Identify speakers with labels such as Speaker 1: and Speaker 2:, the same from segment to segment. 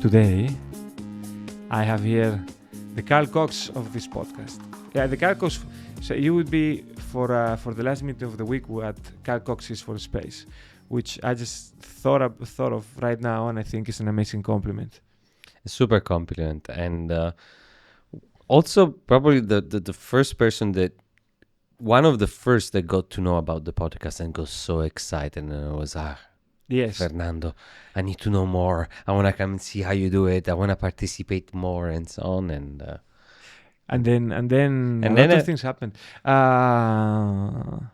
Speaker 1: today I have here the Carl Cox of this podcast. Yeah, the Carl Cox. So you would be for the last meeting of the week what Carl Cox is for space, which I just thought of right now, and I think is an amazing compliment.
Speaker 2: A super compliment, and also probably the first person that one of the first that got to know about the podcast and got so excited, and I was
Speaker 1: Yes.
Speaker 2: Fernando, I need to know more. I want to come and see how you do it. I want to participate more, and so on. And
Speaker 1: then a lot of things happened. And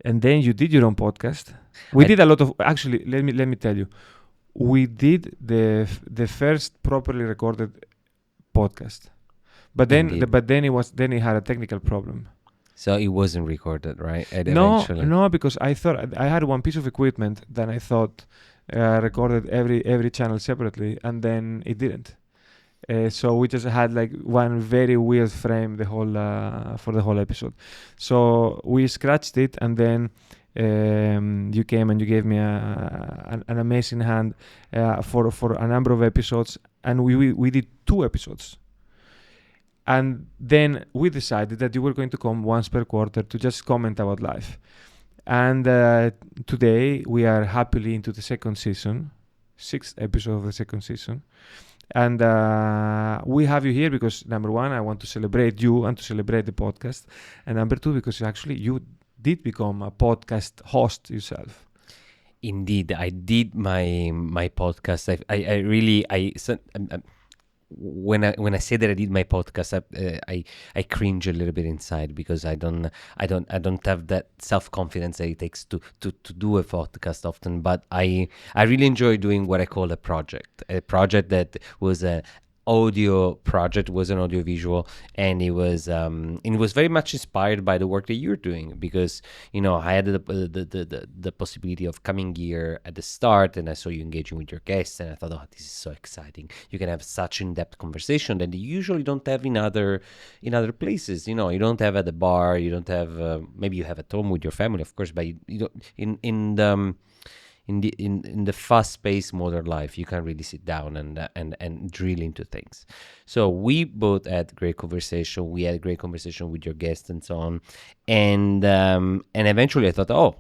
Speaker 1: then you did your own podcast. We did a lot of. Actually, let me tell you, we did the first properly recorded podcast, but then it had a technical problem.
Speaker 2: So it wasn't recorded, right?
Speaker 1: No, because I thought I had one piece of equipment that I thought recorded every channel separately, and then it didn't. So we just had like one very weird frame for the whole episode. So we scratched it, and then you came and you gave me an amazing hand for a number of episodes, and we did 2 episodes. And then we decided that you were going to come once per quarter to just comment about life. And today we are happily into the second season, 6th episode of the second season. And we have you here because, number one, I want to celebrate you and to celebrate the podcast. And number 2, because actually you did become a podcast host yourself.
Speaker 2: Indeed, I did my podcast. I really when I say that I did my podcast, I cringe a little bit inside because I don't have that self-confidence that it takes to do a podcast often. But I really enjoy doing what I call a project that was an audio project, was an audio visual, and it was very much inspired by the work that you're doing, because I had the possibility of coming here at the start, and I saw you engaging with your guests, and I thought, this is so exciting. You can have such in-depth conversation that you usually don't have in other places. You don't have at the bar, you don't have maybe you have at home with your family, of course, but you don't in the fast-paced modern life, you can't really sit down and drill into things. So we both had great conversation. We had great conversation with your guests and so on, and eventually I thought,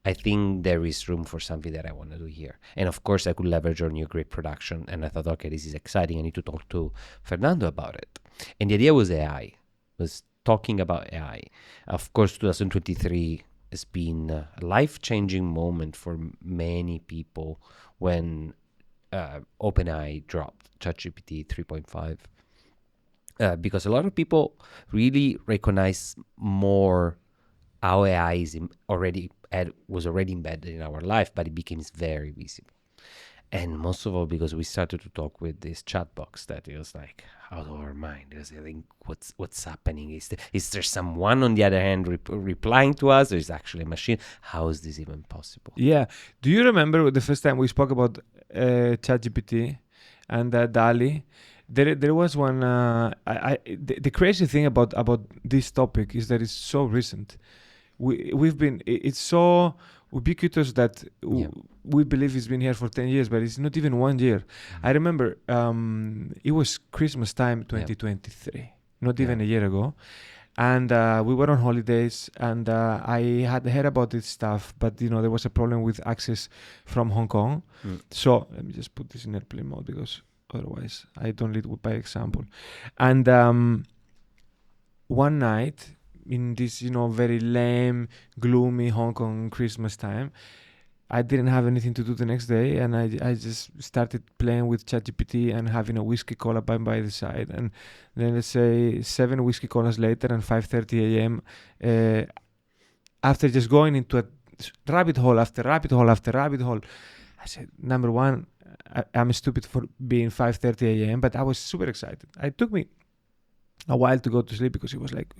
Speaker 2: I think there is room for something that I want to do here. And of course, I could leverage on your great production. And I thought, okay, this is exciting. I need to talk to Fernando about it. And the idea was AI, was talking about AI. Of course, 2023 has been a life-changing moment for many people when OpenAI dropped ChatGPT 3.5, because a lot of people really recognize more how AI was already embedded in our life, but it became very visible. And most of all, because we started to talk with this chat box that it was like out of our mind. Because I think what's happening? Is there someone on the other hand replying to us, or is actually a machine? How is this even possible?
Speaker 1: Yeah. Do you remember the first time we spoke about ChatGPT and DALL-E? There was one. The crazy thing about this topic is that it's so recent. It's so ubiquitous that we believe it's been here for 10 years, but it's not even 1 year. I remember it was Christmas time 2023, not even a year ago. And we were on holidays, and I had heard about this stuff, but there was a problem with access from Hong Kong. So let me just put this in airplane mode, because otherwise I don't lead by example. And one night, in this, very lame, gloomy Hong Kong Christmas time, I didn't have anything to do the next day, and I just started playing with ChatGPT and having a whiskey cola by the side. And then let's say 7 whiskey colas later and 5:30 a.m. After just going into a rabbit hole after rabbit hole after rabbit hole, I said, number one, I'm stupid for being 5:30 a.m., but I was super excited. It took me a while to go to sleep because it was like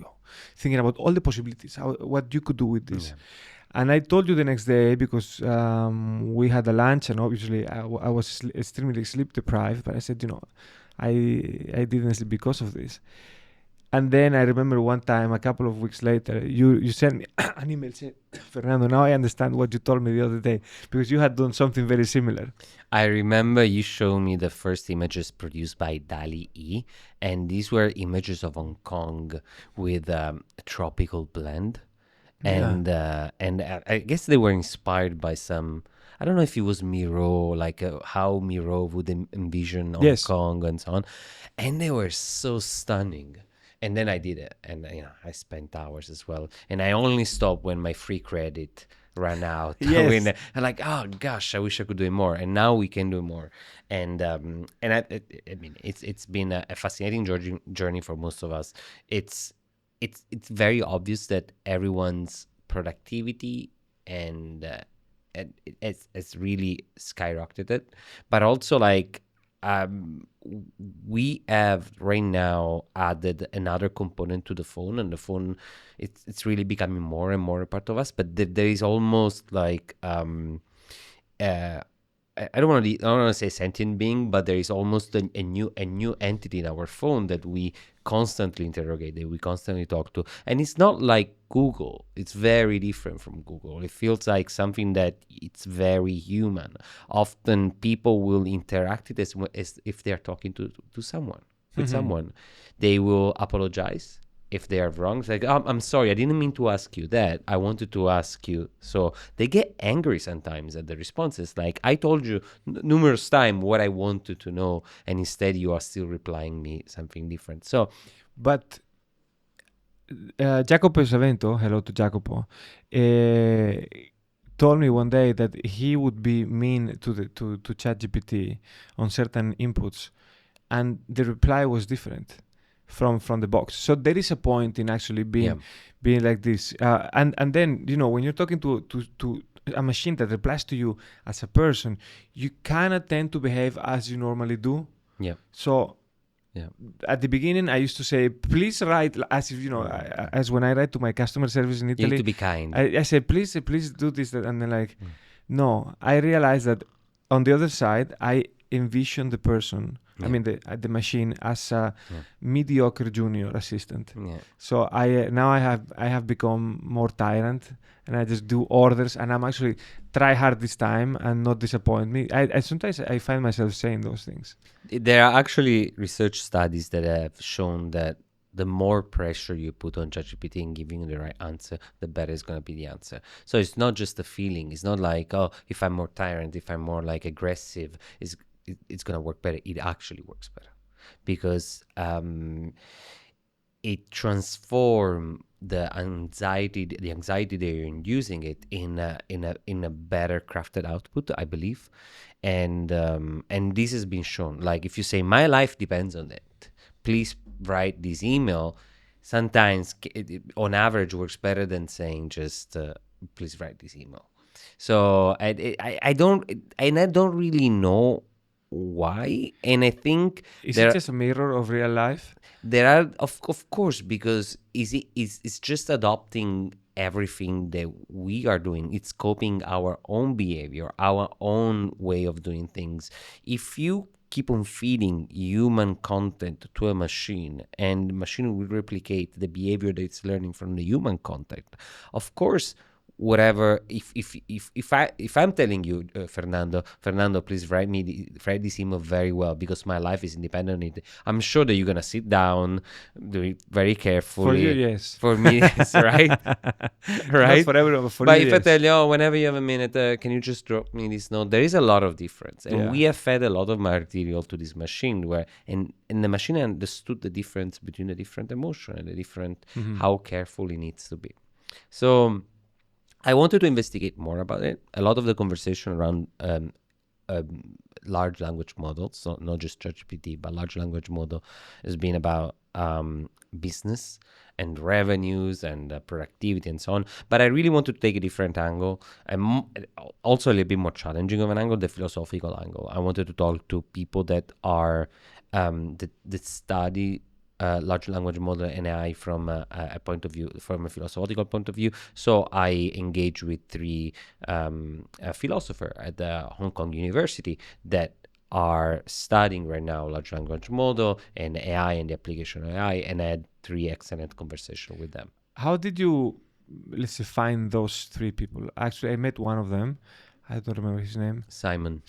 Speaker 1: thinking about all the possibilities, what you could do with this. And I told you the next day because we had a lunch, and obviously I was extremely sleep deprived, but I said, I didn't sleep because of this. And then I remember one time, a couple of weeks later, you sent me an email saying, Fernando, now I understand what you told me the other day, because you had done something very similar.
Speaker 2: I remember you showed me the first images produced by DALI E, and these were images of Hong Kong with a tropical blend.
Speaker 1: Yeah.
Speaker 2: And I guess they were inspired by some. I don't know if it was Miro, like how Miro would envision Hong
Speaker 1: Yes.
Speaker 2: Kong and so on, and they were so stunning. And then I did it, and I spent hours as well. And I only stopped when my free credit ran out.
Speaker 1: Yes.
Speaker 2: And like, oh gosh, I wish I could do it more. And now we can do more. I mean, it's been a fascinating journey for most of us. It's it's very obvious that everyone's productivity and it's really skyrocketed, but also like we have right now added another component to the phone, and the phone it's really becoming more and more a part of us. But there is almost like uh I don't want to. I don't want to say sentient being, but there is almost a new entity in our phone that we constantly interrogate, that we constantly talk to, and it's not like Google. It's very different from Google. It feels like something that it's very human. Often people will interact it as if they are talking to someone, with
Speaker 1: Mhm.
Speaker 2: someone. They will apologize if they are wrong. It's like, I'm sorry, I didn't mean to ask you that. I wanted to ask you. So they get angry sometimes at the responses. Like, I told you numerous times what I wanted to know, and instead you are still replying me something different. So,
Speaker 1: But Jacopo Savento, hello to Jacopo, told me one day that he would be mean to ChatGPT on certain inputs, and the reply was different from the box. So there is a point in actually
Speaker 2: yeah,
Speaker 1: being like this, and then when you're talking to a machine that replies to you as a person, you cannot tend to behave as you normally do.
Speaker 2: yeah,
Speaker 1: So
Speaker 2: yeah.
Speaker 1: at the beginning, I used to say, please write, as if as when I write to my customer service in
Speaker 2: You need to
Speaker 1: Italy,
Speaker 2: be kind.
Speaker 1: I say, please do this, that, and then like,
Speaker 2: Mm.
Speaker 1: no. I realized that on the other side, I envision the person. I
Speaker 2: Yeah,
Speaker 1: mean the machine as a
Speaker 2: yeah,
Speaker 1: mediocre junior assistant.
Speaker 2: yeah.
Speaker 1: So I now I have become more tyrant, and I just do orders, and I'm actually try hard this time and not disappoint me. I sometimes I find myself saying those things.
Speaker 2: There are actually research studies that have shown that the more pressure you put on ChatGPT in giving you the right answer, the better is going to be the answer. So it's not just a feeling. It's not like, oh, if I'm more tyrant, if I'm more like aggressive, it's going to work better. It actually works better because it transforms the anxiety they're inducing it in a better crafted output, I believe. And this has been shown. Like, if you say my life depends on it, please write this email, sometimes on average works better than saying just please write this email. So I don't, and I don't really know why. And I think
Speaker 1: Is it
Speaker 2: there
Speaker 1: just a mirror of real life?
Speaker 2: there are, of course, because it's just adopting everything that we are doing. It's copying our own behavior, our own way of doing things. If you keep on feeding human content to a machine, and the machine will replicate the behavior that it's learning from the human content, of course, whatever, if I'm telling you, Fernando, please write this email very well because my life is independent on it, I'm sure that you're gonna sit down, do it very
Speaker 1: For you,
Speaker 2: carefully.
Speaker 1: yes.
Speaker 2: For me, yes, right.
Speaker 1: Not
Speaker 2: Right.
Speaker 1: for everyone, but for
Speaker 2: But
Speaker 1: you,
Speaker 2: if I
Speaker 1: yes.
Speaker 2: tell you, oh, whenever you have a minute, can you just drop me this note? There is a lot of difference, and
Speaker 1: Yeah.
Speaker 2: we have fed a lot of material to this machine, where and the machine understood the difference between the different emotion and the different
Speaker 1: Mhm.
Speaker 2: how careful it needs to be. So I wanted to investigate more about it. A lot of the conversation around large language models, so not just ChatGPT, but large language model, has been about business and revenues and productivity and so on. But I really want to take a different angle, and also a little bit more challenging of an angle, the philosophical angle. I wanted to talk to people that are that study large language model and AI from a point of view, from a philosophical point of view. So I engage with three philosophers at the Hong Kong University that are studying right now large language model and AI and the application of AI, and I had 3 excellent conversations with them.
Speaker 1: How did you, let's say, find those 3 people? Actually, I met one of them. I don't remember his name.
Speaker 2: Simon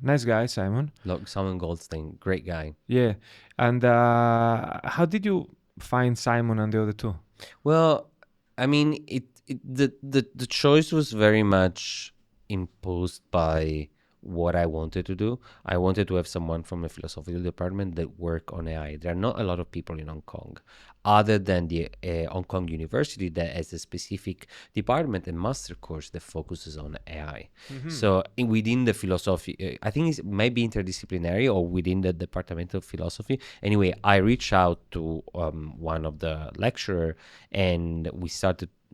Speaker 1: Nice guy, Simon.
Speaker 2: Simon Goldstein, great guy.
Speaker 1: Yeah. And how did you find Simon and the other 2?
Speaker 2: Well, I mean, the choice was very much imposed by what I wanted to do. I wanted to have someone from the philosophical department that work on AI. There are not a lot of people in Hong Kong, other than the Hong Kong University that has a specific department and master course that focuses on AI. So within the philosophy, I think it might be interdisciplinary or within the department of philosophy. Anyway, I reached out to one of the lecturer, and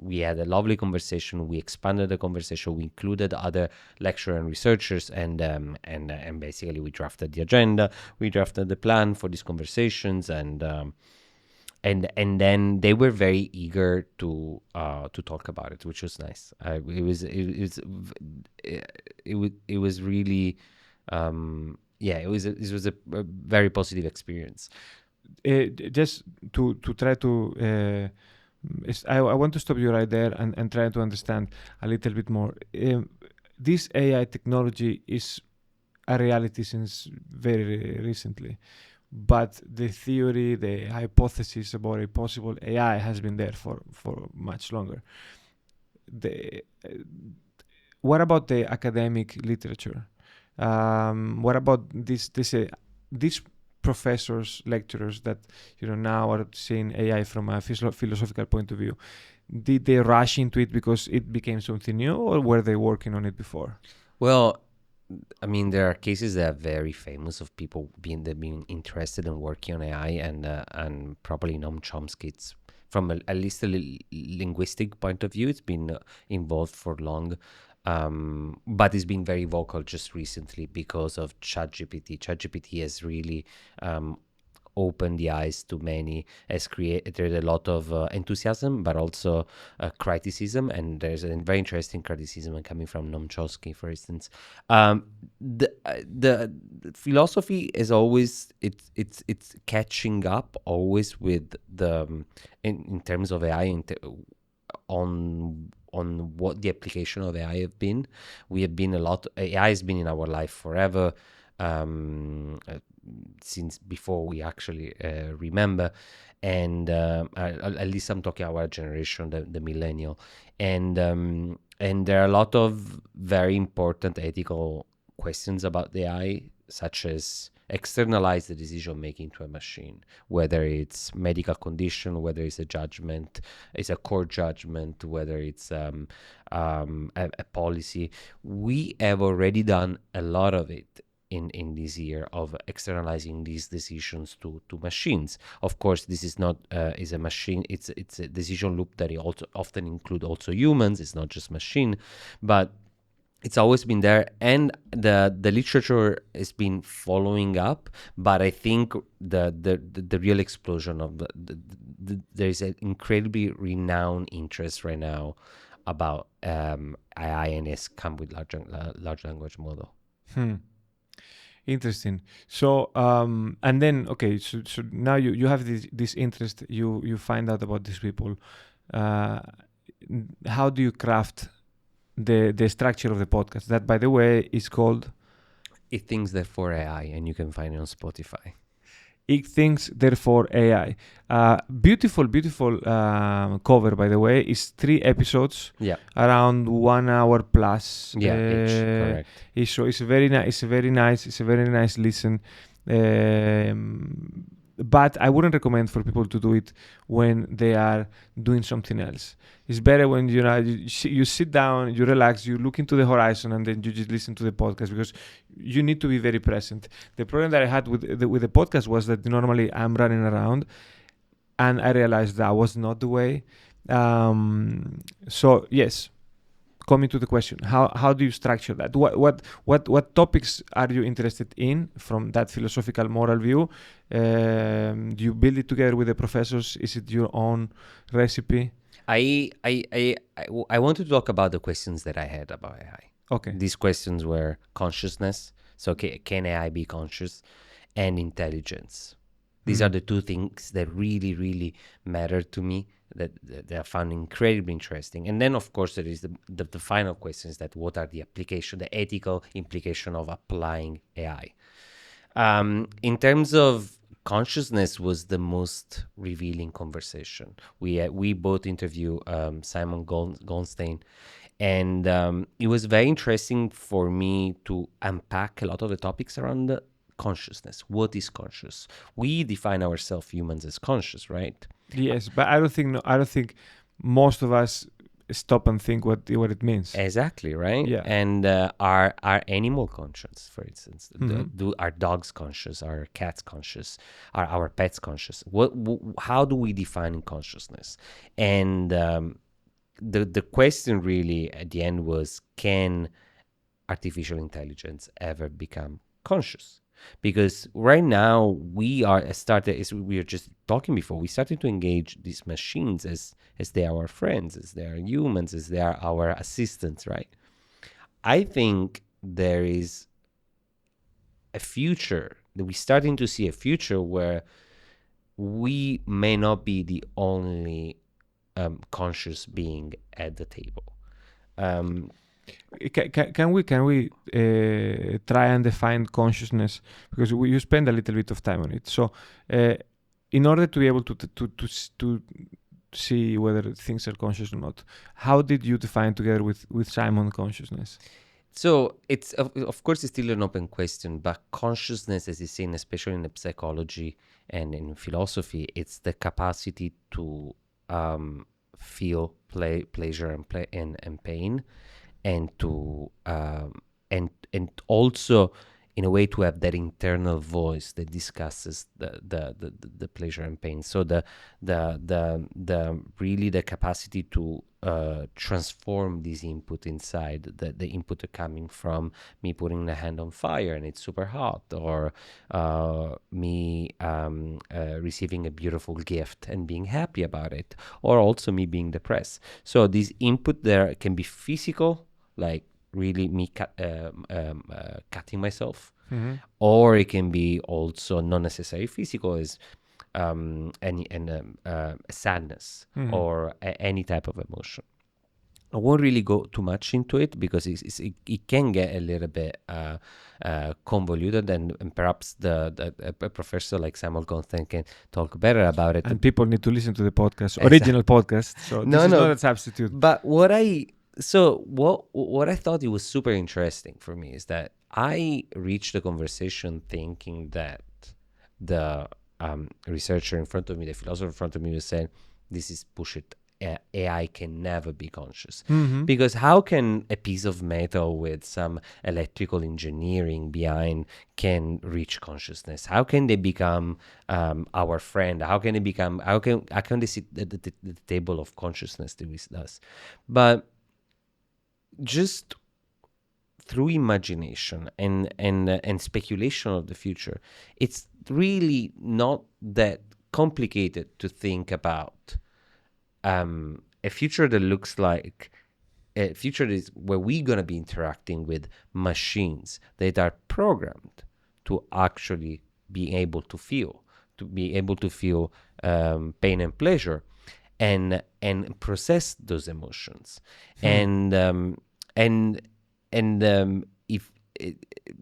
Speaker 2: we had a lovely conversation. We expanded the conversation. We included other lecturers and researchers, and basically we drafted the agenda. We drafted the plan for these conversations, and then they were very eager to talk about it, which was nice. It was really it was a very positive experience.
Speaker 1: Just to try to I want to stop you right there and try to understand a little bit more. This AI technology is a reality since very recently, but the theory, the hypothesis about a possible AI has been there for much longer. What about the academic literature? What about these professors, lecturers that now are seeing AI from a philosophical point of view? Did they rush into it because it became something new, or were they working on it before?
Speaker 2: Well, I mean, there are cases that are very famous of people being interested in working on AI, and probably Noam Chomsky. It's from at least a linguistic point of view, it's been involved for long. But it's been very vocal just recently because of ChatGPT. ChatGPT has really opened the eyes to many, has created a lot of enthusiasm, but also criticism. And there's a very interesting criticism coming from Noam Chomsky, for instance. The philosophy is always it's catching up always with the in terms of AI on what the application of AI have been. We have been AI has been in our life forever, since before we actually remember, and at least I'm talking our generation, the millennial, and there are a lot of very important ethical questions about the AI, such as externalize the decision making to a machine, whether it's medical condition, whether it's a judgment, it's a court judgment, whether it's a policy. We have already done a lot of it in this year of externalizing these decisions to machines. Of course, this is not is a machine. It's a decision loop that it also often include also humans. It's not just machine, but it's always been there, and the literature has been following up. But I think the real explosion of there is an incredibly renowned interest right now about AI, and it's come with large language model.
Speaker 1: Interesting. So and then okay, so now you have this interest. You find out about these people. How do you craft the structure of the podcast? That, by the way, is called
Speaker 2: It Thinks Therefore AI, and you can find it on Spotify.
Speaker 1: It Thinks Therefore AI. Beautiful cover, by the way. It's 3 episodes.
Speaker 2: Yeah.
Speaker 1: Around 1 hour plus.
Speaker 2: Yeah, each, correct.
Speaker 1: It's a very nice. It's a very nice listen. But I wouldn't recommend for people to do it when they are doing something else. It's better when you sit down, you relax, you look into the horizon, and then you just listen to the podcast, because you need to be very present. The problem that I had with the podcast was that normally I'm running around, and I realized that was not the way. So yes, coming to the question, how do you structure that? What topics are you interested in from that philosophical moral view? Do you build it together with the professors? Is it your own recipe?
Speaker 2: I wanted to talk about the questions that I had about AI.
Speaker 1: Okay.
Speaker 2: These questions were consciousness, So can AI be conscious? And intelligence. These are the two things that really, really matter to me, that I found incredibly interesting. And then, of course, there is the final question is that what are the ethical implication of applying AI? In terms of consciousness was the most revealing conversation. We both interview Simon Goldstein, and it was very interesting for me to unpack a lot of the topics around the consciousness. What is conscious? We define ourselves humans as conscious, right?
Speaker 1: Yes, but I don't think most of us stop and think what it means.
Speaker 2: Exactly, right?
Speaker 1: Yeah.
Speaker 2: And are animal conscious, for instance? Are dogs conscious? Are cats conscious? Are our pets conscious? How do we define consciousness? And the question really at the end was, can artificial intelligence ever become conscious? Because right now we started, as we were just talking before, we started to engage these machines as they are our friends, as they are humans, as they are our assistants, right? I think there is a future that we're starting to see, a future where we may not be the only conscious being at the table.
Speaker 1: Can we try and define consciousness, because you spend a little bit of time on it. So in order to be able to see whether things are conscious or not, how did you define together with Simon consciousness?
Speaker 2: So it's of course it's still an open question, but consciousness, as is seen, especially in the psychology and in philosophy, it's the capacity to feel pleasure and pain, and to and also in a way to have that internal voice that discusses the pleasure and pain. So the really the capacity to transform this input inside, the input coming from me putting the hand on fire and it's super hot, or me receiving a beautiful gift and being happy about it, or also me being depressed. So this input there can be physical, like really me cutting myself, or it can be also not necessarily physical, as sadness or any type of emotion. I won't really go too much into it because it can get a little bit convoluted, and perhaps a professor like Samuel Goldstein can talk better about it.
Speaker 1: And people need to listen to the podcast, original podcast. So this is not a substitute.
Speaker 2: But what I thought it was super interesting for me is that I reached the conversation thinking that the researcher in front of me, the philosopher in front of me, was saying, this is bullshit. AI can never be conscious. Because how can a piece of metal with some electrical engineering behind can reach consciousness? How can they become our friend? How can they sit at the table of consciousness with us? But just through imagination and speculation of the future, it's really not that complicated to think about a future that looks like a future that is where we're going to be interacting with machines that are programmed to actually be able to feel pain and pleasure, and process those emotions.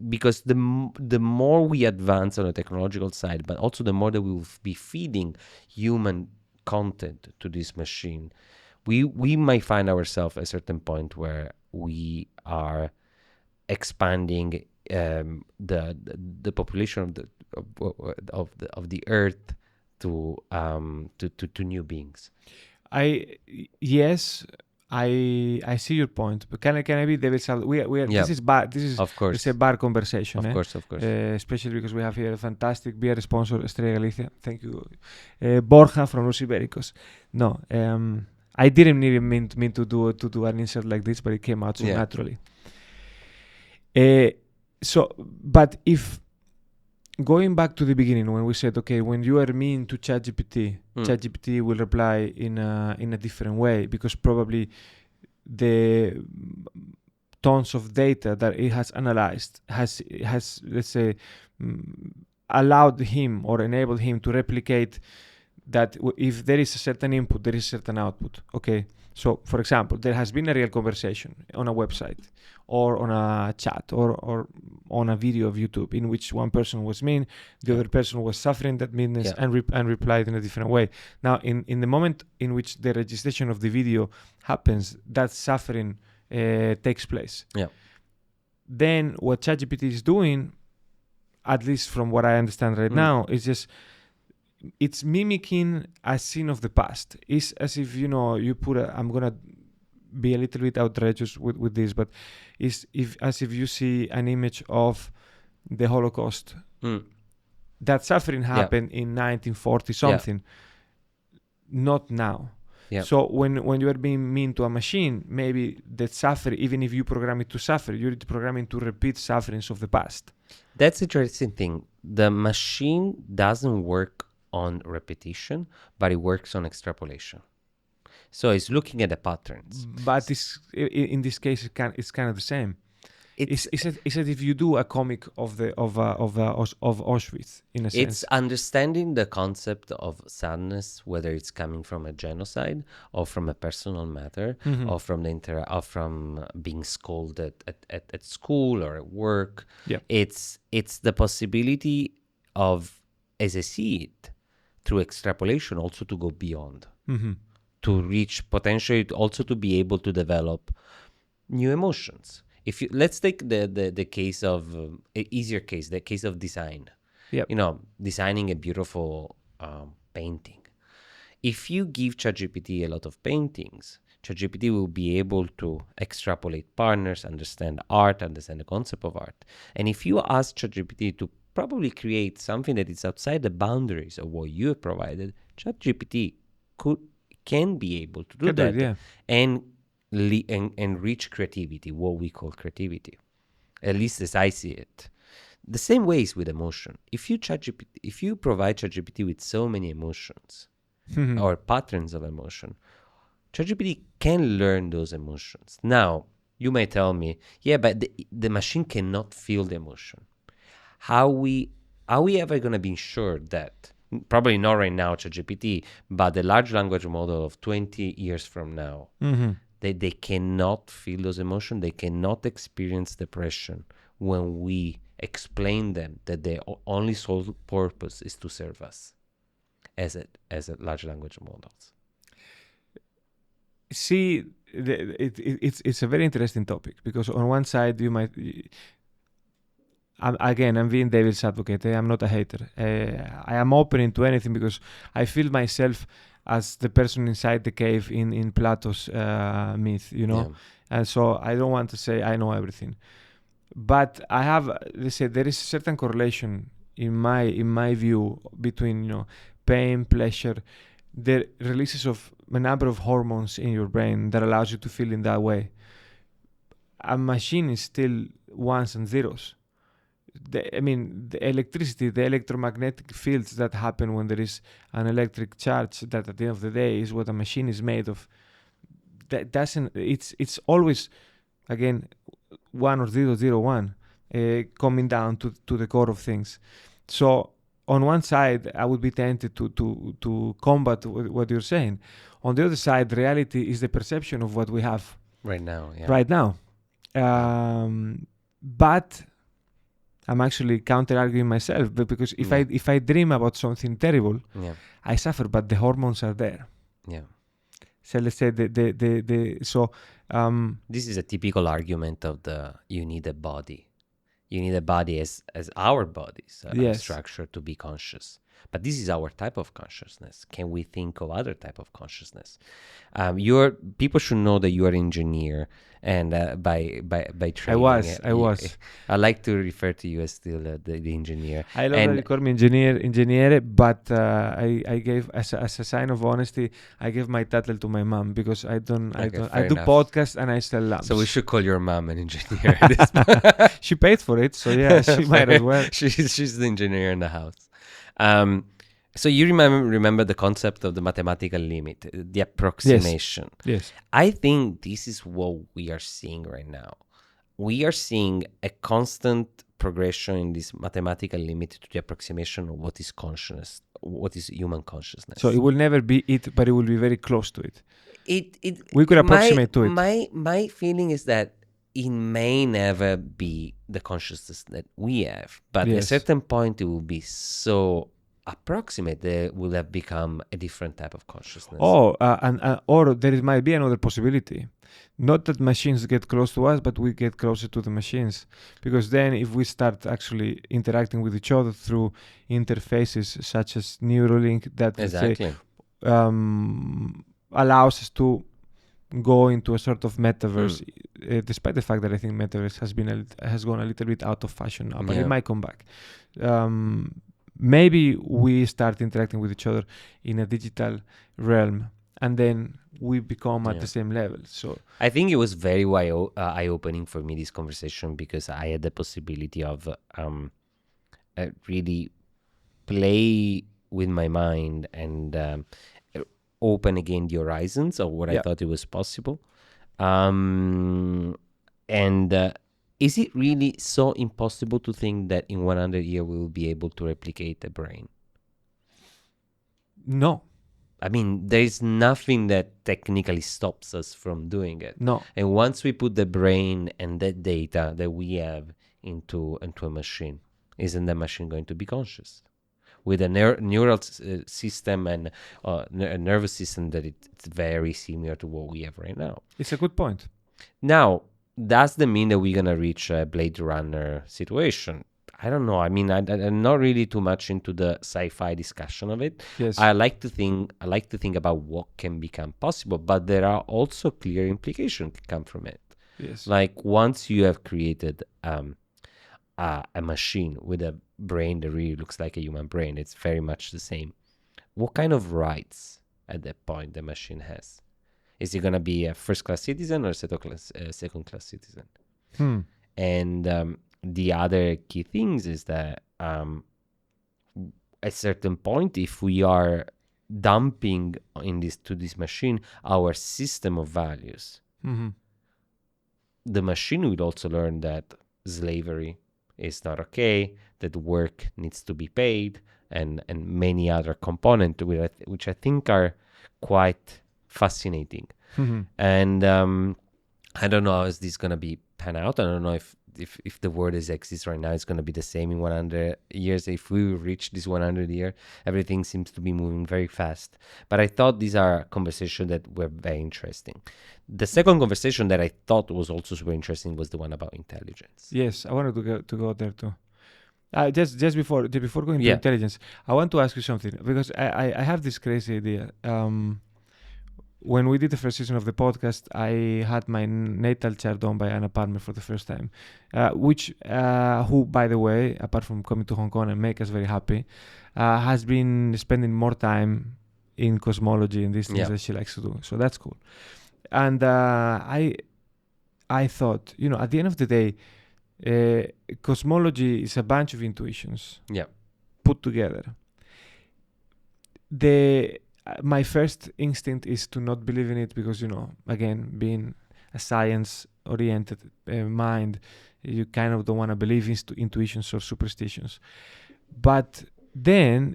Speaker 2: Because the more we advance on the technological side, but also the more that we will be feeding human content to this machine, we might find ourselves at a certain point where we are expanding the population of the earth to new beings.
Speaker 1: I see your point, but can I be devil's advocate? This is bad. This is,
Speaker 2: of course,
Speaker 1: it's a bar conversation.
Speaker 2: Of course.
Speaker 1: Especially because we have here a fantastic beer sponsor, Estrella Galicia. Thank you, Borja from Los Ibéricos. No, I didn't even mean to do an insert like this, but it came out so naturally. But if going back to the beginning, when we said, okay, when you are mean to ChatGPT, ChatGPT will reply in a different way, because probably the tons of data that it has analyzed, has let's say allowed him or enabled him to replicate that if there is a certain input, there is a certain output. Okay, so for example, there has been a real conversation on a website or on a chat or on a video of YouTube in which one person was mean, the other person was suffering that meanness and replied in a different way. Now, in the moment in which the registration of the video happens, that suffering takes place.
Speaker 2: Yeah.
Speaker 1: Then what ChatGPT is doing, at least from what I understand right now, is just it's mimicking a scene of the past. It's as if, you put I'm gonna be a little bit outrageous with this, but it's as if you see an image of the Holocaust. That suffering happened in 1940 something, not now.
Speaker 2: Yeah.
Speaker 1: So when you are being mean to a machine, maybe that suffer, even if you program it to suffer, you're programming to repeat sufferings of the past.
Speaker 2: That's the interesting thing. The machine doesn't work on repetition, but it works on extrapolation. So it's looking at the patterns.
Speaker 1: But in this case, it's kind of the same. It's as if you do a comic of Auschwitz, in a sense.
Speaker 2: It's understanding the concept of sadness, whether it's coming from a genocide or from a personal matter, or from from being scolded at school or at work.
Speaker 1: Yeah.
Speaker 2: It's the possibility of, as I see it, through extrapolation, also to go beyond, to reach potentially also to be able to develop new emotions. If let's take the case of an easier case, the case of design.
Speaker 1: Yep.
Speaker 2: Designing a beautiful painting. If you give ChatGPT a lot of paintings, ChatGPT will be able to extrapolate partners, understand art, understand the concept of art. And if you ask ChatGPT to probably create something that is outside the boundaries of what you have provided, ChatGPT can be able to do that and reach creativity, what we call creativity, at least as I see it. The same way is with emotion. If you provide ChatGPT with so many emotions or patterns of emotion, ChatGPT can learn those emotions. Now, you may tell me, but the machine cannot feel the emotion. Are we ever going to be sure that, probably not right now, ChatGPT, but the large language model of 20 years from now, they cannot feel those emotions, they cannot experience depression when we explain them that their only sole purpose is to serve us as a large language models?
Speaker 1: See, it's a very interesting topic, because on one side you might... I'm being devil's advocate. I'm not a hater. I am open to anything because I feel myself as the person inside the cave in Plato's myth, and so I don't want to say I know everything. But I have, let's say, there is a certain correlation in my view between pain, pleasure, the releases of a number of hormones in your brain that allows you to feel in that way. A machine is still ones and zeros. The electricity, the electromagnetic fields that happen when there is an electric charge, that at the end of the day is what a machine is made of. That doesn't. It's always, again, 1 or 0, 0, 1, coming down to the core of things. So on one side, I would be tempted to combat what you're saying. On the other side, reality is the perception of what we have
Speaker 2: right now. Yeah.
Speaker 1: Right now, but I'm actually counter-arguing myself, because if I dream about something terrible, I suffer, but the hormones are there.
Speaker 2: Yeah.
Speaker 1: So let's say
Speaker 2: this is a typical argument of you need a body. You need a body as our bodies are structured to be conscious. But this is our type of consciousness. Can we think of other type of consciousness? People should know that you are an engineer, and by training.
Speaker 1: I was.
Speaker 2: I like to refer to you as still the engineer.
Speaker 1: I love that you call me ingegnere, but I gave as a sign of honesty, I gave my title to my mom, because I do podcasts and I sell lamps.
Speaker 2: So we should call your mom an engineer.
Speaker 1: She paid for it, so yeah, she might as well.
Speaker 2: She's the engineer in the house. So you remember the concept of the mathematical limit, the approximation.
Speaker 1: Yes.
Speaker 2: I think this is what we are seeing right now. we are seeing a constant progression in this mathematical limit to the approximation of what is consciousness, what is human consciousness.
Speaker 1: So it will never be it, but it will be very close to it.
Speaker 2: It
Speaker 1: We could approximate to it.
Speaker 2: My feeling is that it may never be the consciousness that we have, but at a
Speaker 1: Yes.
Speaker 2: certain point it will be so approximate that it will have become a different type of consciousness.
Speaker 1: Oh, or there might be another possibility. Not that machines get close to us, but we get closer to the machines. Because then if we start actually interacting with each other through interfaces such as Neuralink that let's say,
Speaker 2: Exactly.
Speaker 1: allows us to go into a sort of metaverse, despite the fact that I think metaverse has gone a little bit out of fashion now, but
Speaker 2: Yeah.
Speaker 1: it might come back. Maybe we start interacting with each other in a digital realm, and then we become at
Speaker 2: Yeah.
Speaker 1: the same level. So
Speaker 2: I think it was very eye-opening for me, this conversation, because I had the possibility of really play with my mind and open again the horizons of what I
Speaker 1: Yeah.
Speaker 2: thought it was possible. And is it really so impossible to think that in 100 years we will be able to replicate the brain?
Speaker 1: no,
Speaker 2: I mean, there is nothing that technically stops us from doing it.
Speaker 1: no,
Speaker 2: And once we put the brain and that data that we have into a machine, isn't the machine going to be conscious? With a neural system and a nervous system that it's very similar to what we have right now.
Speaker 1: it's a good point.
Speaker 2: Now, does that mean that we're going to reach a Blade Runner situation? I don't know. I mean, I'm not really too much into the sci-fi discussion of it.
Speaker 1: Yes.
Speaker 2: I like to think about what can become possible, but there are also clear implications that come from it.
Speaker 1: Yes.
Speaker 2: Like once you have created a machine with a brain that really looks like a human brain, it's very much the same. What kind of rights at that point the machine has? Is it gonna be a first-class citizen or a second-class citizen? And the other key things is that at a certain point, if we are dumping to this machine our system of values, the machine will also learn that slavery is not okay, that work needs to be paid, and many other components which I think are quite fascinating. And I don't know how is this going to be pan out. I don't know if the word is exists right now, it's going to be the same in 100 years. If we reach this 100 year, everything seems to be moving very fast. But I thought these are conversations that were very interesting. The second conversation that I thought was also super interesting was the one about intelligence.
Speaker 1: Yes, I wanted to go there too. Just before going to
Speaker 2: Yeah.
Speaker 1: intelligence, I want to ask you something because I have this crazy idea. When we did the first season of the podcast, I had my natal chart done by Anna Palmer for the first time, who, by the way, apart from coming to Hong Kong and make us very happy, has been spending more time in cosmology and these things
Speaker 2: Yeah.
Speaker 1: that she likes to do. So that's cool. And I thought, at the end of the day, cosmology is a bunch of intuitions
Speaker 2: Yeah.
Speaker 1: put together. My first instinct is to not believe in it because, again, being a science-oriented mind, you kind of don't want to believe in intuitions or superstitions. But then,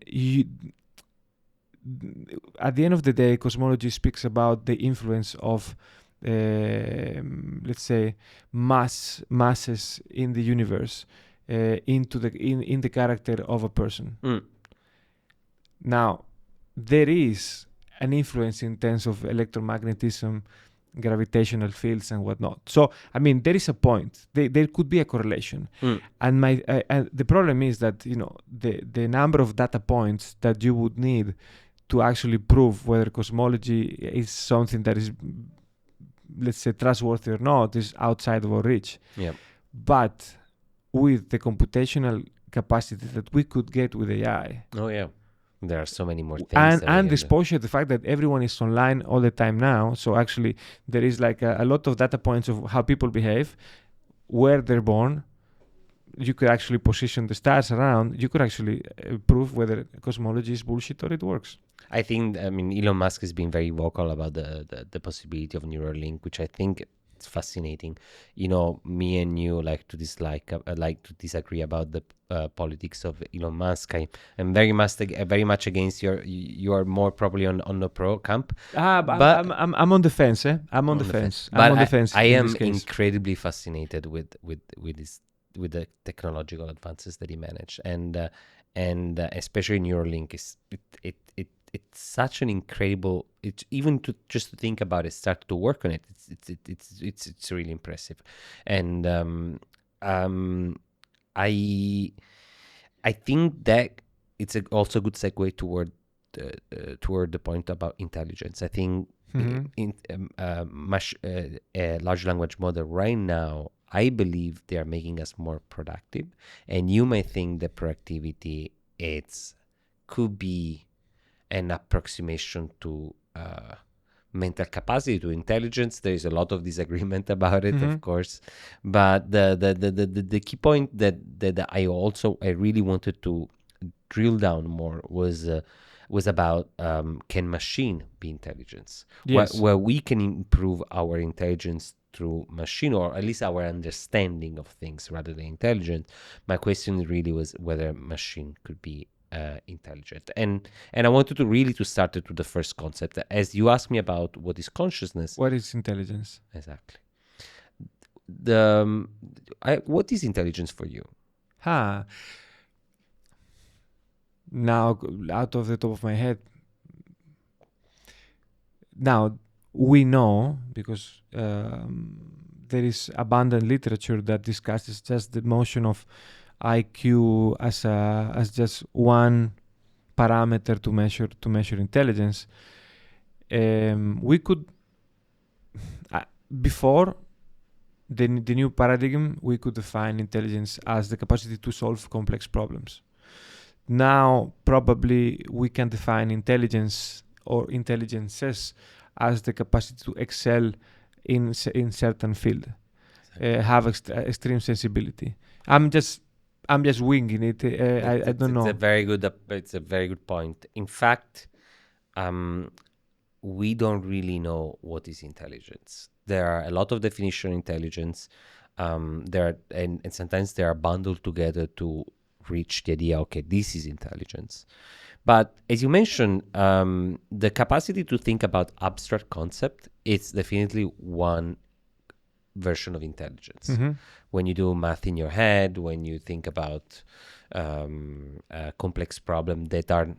Speaker 1: at the end of the day, cosmology speaks about the influence of, let's say, masses in the universe into in the character of a person. Now, there is an influence in terms of electromagnetism, gravitational fields, and whatnot. So, I mean, there is a point. There could be a correlation. And the problem is that the number of data points that you would need to actually prove whether cosmology is something that is, let's say, trustworthy or not is outside of our reach.
Speaker 2: Yeah.
Speaker 1: But with the computational capacity that we could get with AI.
Speaker 2: Oh yeah. There are so many more things.
Speaker 1: And exposure, the fact that everyone is online all the time now. So actually, there is like a lot of data points of how people behave, where they're born. You could actually position the stars around. You could actually prove whether cosmology is bullshit or it works.
Speaker 2: I think, Elon Musk has been very vocal about the possibility of Neuralink, which I think it's fascinating. Me and you like to disagree about the politics of Elon Musk. I'm very much against you are more probably on the pro camp,
Speaker 1: But
Speaker 2: but
Speaker 1: I'm on the fence. I'm on the
Speaker 2: on the fence.
Speaker 1: fence. I'm
Speaker 2: But
Speaker 1: on the fence
Speaker 2: I
Speaker 1: in this
Speaker 2: am
Speaker 1: case.
Speaker 2: incredibly fascinated with this, with the technological advances that he managed, and especially Neuralink is it's such an incredible. It's even to just to think about it, start to work on it. It's really impressive, and I I think that it's also a good segue toward the point about intelligence. I think
Speaker 1: Mhm.
Speaker 2: large language model right now, I believe they are making us more productive, and you may think that productivity it's could be an approximation to mental capacity, to intelligence. There is a lot of disagreement about it, of
Speaker 1: Mhm.
Speaker 2: course, but the key point that I really wanted to drill down more was about can machine be intelligence,
Speaker 1: Yes.
Speaker 2: where we can improve our intelligence through machine, or at least our understanding of things rather than intelligence. My question really was whether machine could be intelligent, and I wanted to really to start it with the first concept, as you asked me about what is consciousness.
Speaker 1: What is intelligence?
Speaker 2: Exactly. What is intelligence for you?
Speaker 1: Ha. Now, out of the top of my head, now we know because there is abundant literature that discusses just the notion of IQ as just one parameter to measure intelligence. We could before the new paradigm, we could define intelligence as the capacity to solve complex problems. Now, probably we can define intelligence or intelligences as the capacity to excel in certain field, have extreme sensibility. I'm just I'm just winging it. I don't
Speaker 2: It's a
Speaker 1: know.
Speaker 2: very good. It's a very good point. In fact, um, we don't really know what is intelligence. There are a lot of definition of intelligence. And sometimes they are bundled together to reach the idea. Okay, this is intelligence. But as you mentioned, the capacity to think about abstract concept is definitely one version of intelligence.
Speaker 1: Mm-hmm.
Speaker 2: When you do math in your head, when you think about complex problems that are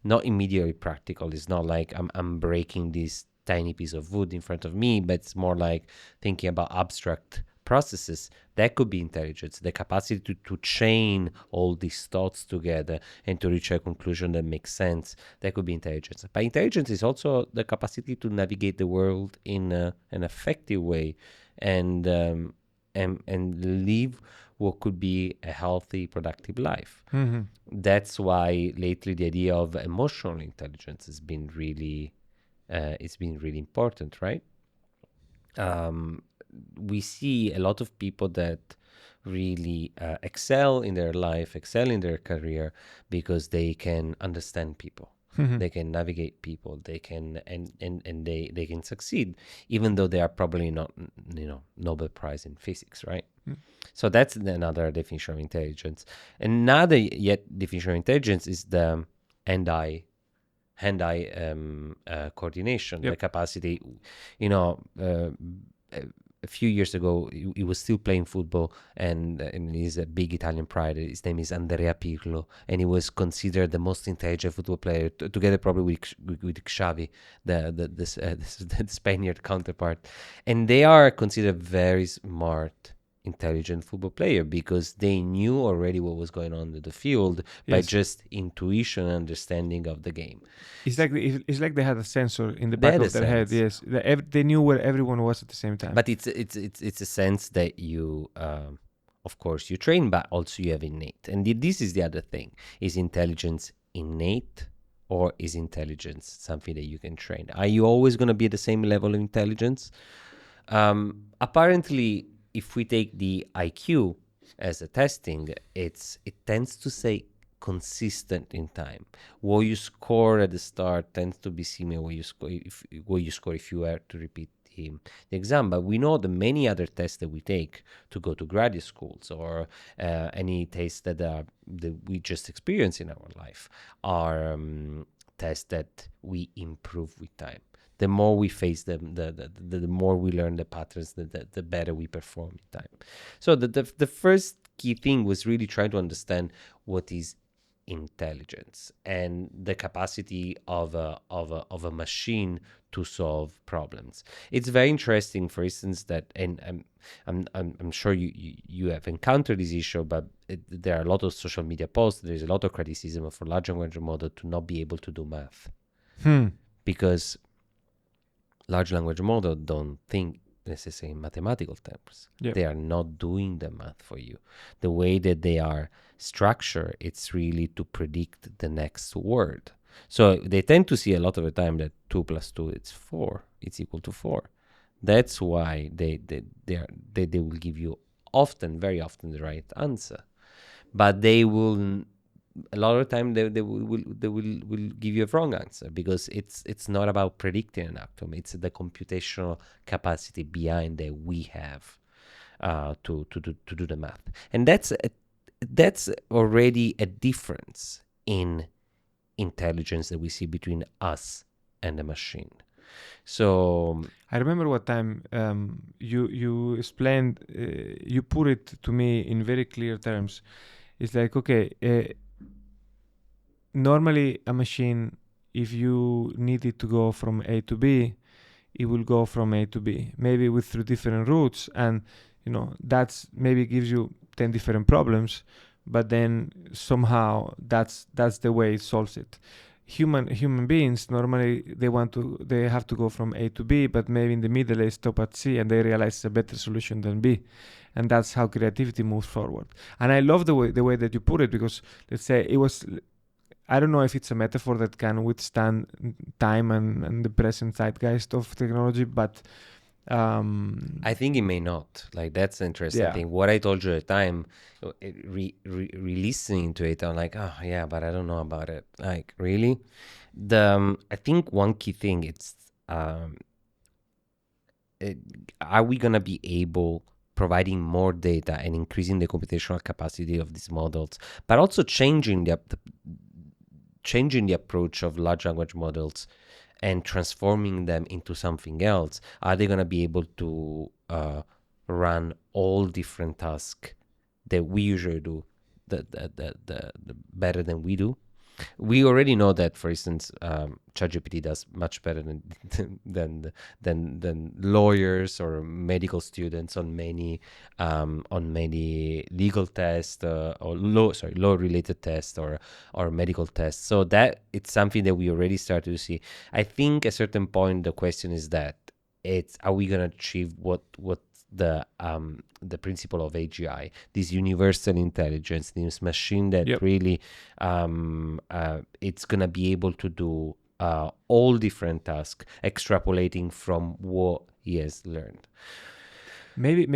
Speaker 2: not immediately practical. It's not like I'm breaking this tiny piece of wood in front of me, but it's more like thinking about abstract processes. That could be intelligence, the capacity to chain all these thoughts together and to reach a conclusion that makes sense. That could be intelligence. But intelligence is also the capacity to navigate the world in an effective way, and live what could be a healthy, productive life.
Speaker 1: Mm-hmm.
Speaker 2: That's why lately the idea of emotional intelligence has been really it's been really important, right? um, we see a lot of people that really excel in their life, excel in their career, because they can understand people,
Speaker 1: Mm-hmm.
Speaker 2: they can navigate people, they can and they can succeed, even though they are probably not, Nobel Prize in physics, right?
Speaker 1: Mm.
Speaker 2: So that's another definition of intelligence. Another yet definition of intelligence is the hand-eye coordination, the
Speaker 1: Yep.
Speaker 2: capacity. A few years ago, he was still playing football, and he's a big Italian pride. His name is Andrea Pirlo, and he was considered the most intelligent football player, together probably with Xavi, the Spaniard counterpart. And they are considered very smart, intelligent football player, because they knew already what was going on in the field by
Speaker 1: Yes.
Speaker 2: just intuition and understanding of the game.
Speaker 1: It's like they had a sensor in the
Speaker 2: They
Speaker 1: back
Speaker 2: had a
Speaker 1: of their head.
Speaker 2: sense,
Speaker 1: Yes, they knew where everyone was at the same time.
Speaker 2: but it's a sense that you, of course, you train, but also you have innate. And this is the other thing: is intelligence innate, or is intelligence something that you can train? Are you always going to be at the same level of intelligence? Apparently, if we take the IQ as a testing, it tends to say consistent in time. What you score at the start tends to be similar what you score if you were to repeat the exam. But we know the many other tests that we take to go to graduate schools, or any tests that we just experience in our life, are tests that we improve with time. The more we face them, the more we learn the patterns, the better we perform with time. So the first key thing was really trying to understand what is intelligence and the capacity of a machine to solve problems. It's very interesting, for instance, that, and I'm sure you have encountered this issue, but there are a lot of social media posts. There's a lot of criticism for large language model to not be able to do math, because large language model don't think necessarily in mathematical terms.
Speaker 1: Yep.
Speaker 2: They are not doing the math for you. The way that they are structured, it's really to predict the next word. So they tend to see a lot of the time that 2 + 2 it's 4. It's equal to 4. That's why they will give you very often the right answer, but they will. A lot of the time they will give you a wrong answer, because it's not about predicting an outcome. It's the computational capacity behind that we have to do the math, and that's already a difference in intelligence that we see between us and the machine. So
Speaker 1: I remember what time you explained, you put it to me in very clear terms. It's like, okay, normally a machine, if you need it to go from A to B, it will go from A to B, maybe through different routes, and that's maybe gives you 10 different problems, but then somehow that's the way it solves it. Human beings, normally they have to go from A to B, but maybe in the middle they stop at C and they realize it's a better solution than B, and that's how creativity moves forward. And I love the way that you put it, because let's say it was, I don't know if it's a metaphor that can withstand time and the present zeitgeist of technology, but
Speaker 2: I think it may not. Like, that's the interesting thing. What I told you at the time, re-listening to it, I'm like, oh yeah, but I don't know about it. Like, really? I think one key thing, it's are we gonna be able providing more data and increasing the computational capacity of these models, but also changing the approach of large language models and transforming them into something else? Are they going to be able to run all different tasks that we usually do the better than we do? We already know that, for instance, ChatGPT does much better than lawyers or medical students on many legal tests or law related tests or medical tests. So that it's something that we already started to see. I think at a certain point the question is that are we gonna achieve what the principle of AGI, this universal intelligence, this machine that really it's gonna be able to do all different tasks, extrapolating from what he has learned.
Speaker 1: Maybe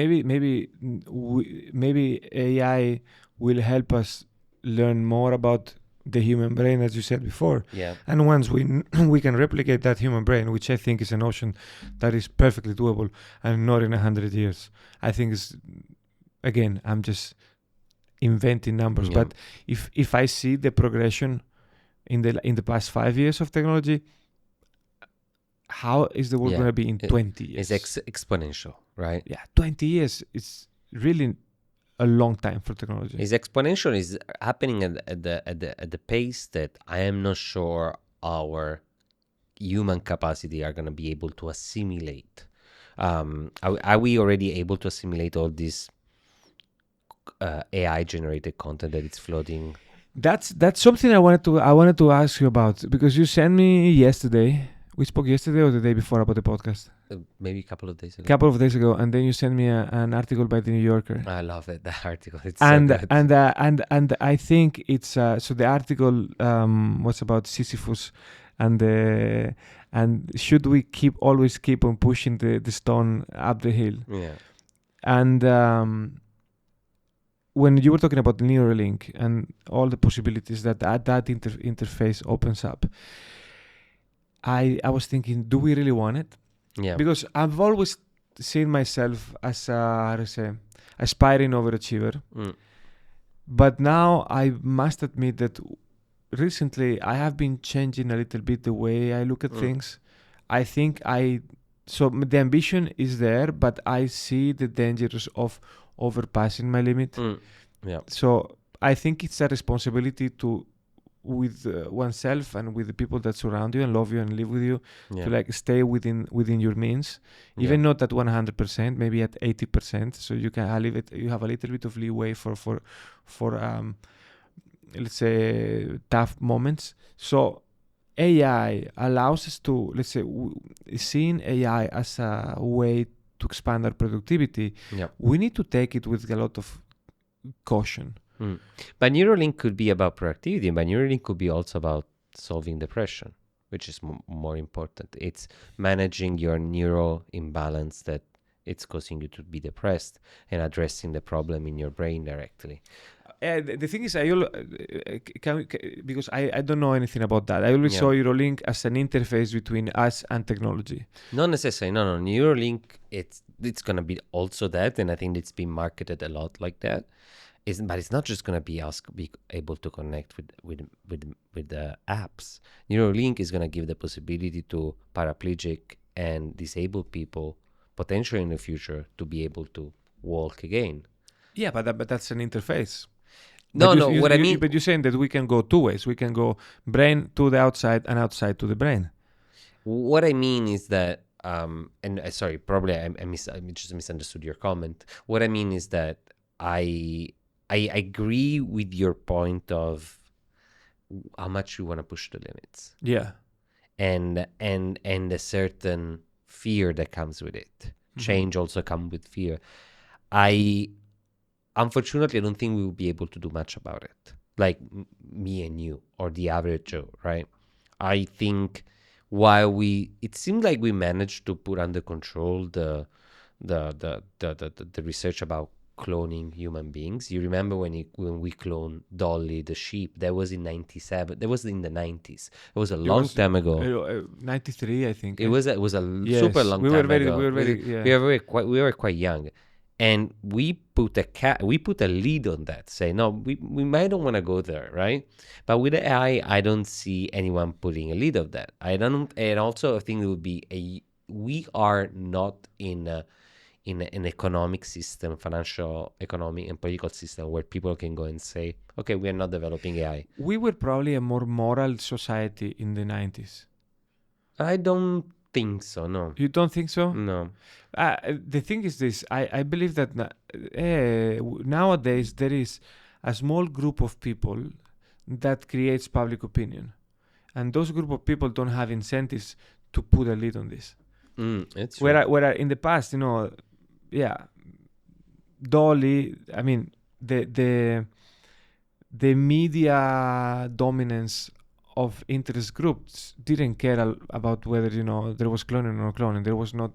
Speaker 1: AI will help us learn more about the human brain, as you said before.
Speaker 2: Yeah.
Speaker 1: And once we can replicate that human brain, which I think is a notion that is perfectly doable, and not in 100 years. I think again, I'm just inventing numbers, but if I see the progression in the past 5 years of technology, how is the world going to be in 20 years?
Speaker 2: It's exponential, right?
Speaker 1: Yeah, 20 years. It's really a long time for technology.
Speaker 2: It's exponential. Is happening at the pace that I am not sure our human capacity are going to be able to assimilate. Are we already able to assimilate all this AI generated content that it's floating?
Speaker 1: That's something I wanted to ask you about, because you sent me yesterday. We spoke yesterday or the day before about the podcast?
Speaker 2: Maybe a couple of days
Speaker 1: ago. And then you sent me an article by the New Yorker.
Speaker 2: I love it, that article. It's
Speaker 1: so
Speaker 2: good.
Speaker 1: And I think it's so the article was about Sisyphus and should we always keep on pushing the stone up the hill?
Speaker 2: Yeah.
Speaker 1: And when you were talking about the Neuralink and all the possibilities that interface opens up, I was thinking, do we really want it?
Speaker 2: Yeah.
Speaker 1: because I've always seen myself as a, how to say, aspiring overachiever.
Speaker 2: Mm.
Speaker 1: But now I must admit that recently I have been changing a little bit the way I look at things. I think the ambition is there, but I see the dangers of overpassing my limit.
Speaker 2: Yeah.
Speaker 1: So I think it's a responsibility to with oneself and with the people that surround you and love you and live with you
Speaker 2: Yeah.
Speaker 1: to like stay within your means, even not at 100%, maybe at 80%, so you can have you have a little bit of leeway for let's say tough moments. So AI allows us to, let's say, seeing AI as a way to expand our productivity.
Speaker 2: Yeah.
Speaker 1: We need to take it with a lot of caution.
Speaker 2: But Neuralink could be about productivity, but Neuralink could be also about solving depression, which is more important. It's managing your neural imbalance that it's causing you to be depressed and addressing the problem in your brain directly.
Speaker 1: The thing is, because I don't know anything about that. I always saw Neuralink as an interface between us and technology.
Speaker 2: Not necessarily. No. Neuralink, it's gonna be also that, and I think it's been marketed a lot like that. But it's not just gonna be us be able to connect with the apps. Neuralink is gonna give the possibility to paraplegic and disabled people potentially in the future to be able to walk again.
Speaker 1: Yeah, but that's an interface.
Speaker 2: No,
Speaker 1: what
Speaker 2: I mean,
Speaker 1: but you're saying that we can go two ways. We can go brain to the outside and outside to the brain.
Speaker 2: What I mean is that, and sorry, probably I just misunderstood your comment. What I mean is that I agree with your point of how much you want to push the limits.
Speaker 1: Yeah.
Speaker 2: And a certain fear that comes with it. Mm-hmm. Change also comes with fear. Unfortunately, I don't think we will be able to do much about it. Like me and you, or the average Joe, right? I think while it seemed like we managed to put under control the research about cloning human beings. You remember when we cloned Dolly the sheep? That was in '97. That was in the '90s. It was a long time ago.
Speaker 1: 93, I think.
Speaker 2: It was a super long time ago. We were quite young, and we put a lead on that. Say no, we might don't want to go there, right? But with AI, I don't see anyone putting a lead of that. And also I think it would be we are not in an economic system, financial, economic, and political system where people can go and say, okay, we are not developing AI.
Speaker 1: We were probably a more moral society in the 90s.
Speaker 2: I don't think so, no.
Speaker 1: You don't think so?
Speaker 2: No.
Speaker 1: The thing is this, I believe that nowadays there is a small group of people that creates public opinion. And those group of people don't have incentives to put a lid on this.
Speaker 2: It's true.
Speaker 1: Where in the past, Dolly, I mean, the media dominance of interest groups didn't care about whether there was cloning or no cloning. There was not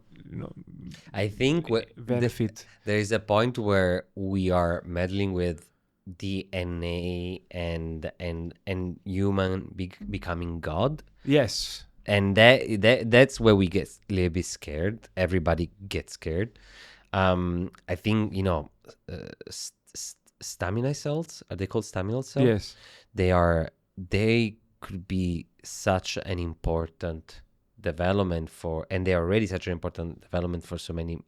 Speaker 2: I think
Speaker 1: benefit.
Speaker 2: There is a point where we are meddling with DNA and human becoming God.
Speaker 1: Yes.
Speaker 2: And that's where we get a little bit scared. Everybody gets scared. I think stamina cells, are they called stamina cells?
Speaker 1: Yes.
Speaker 2: They could be such an important development and they are already such an important development for so many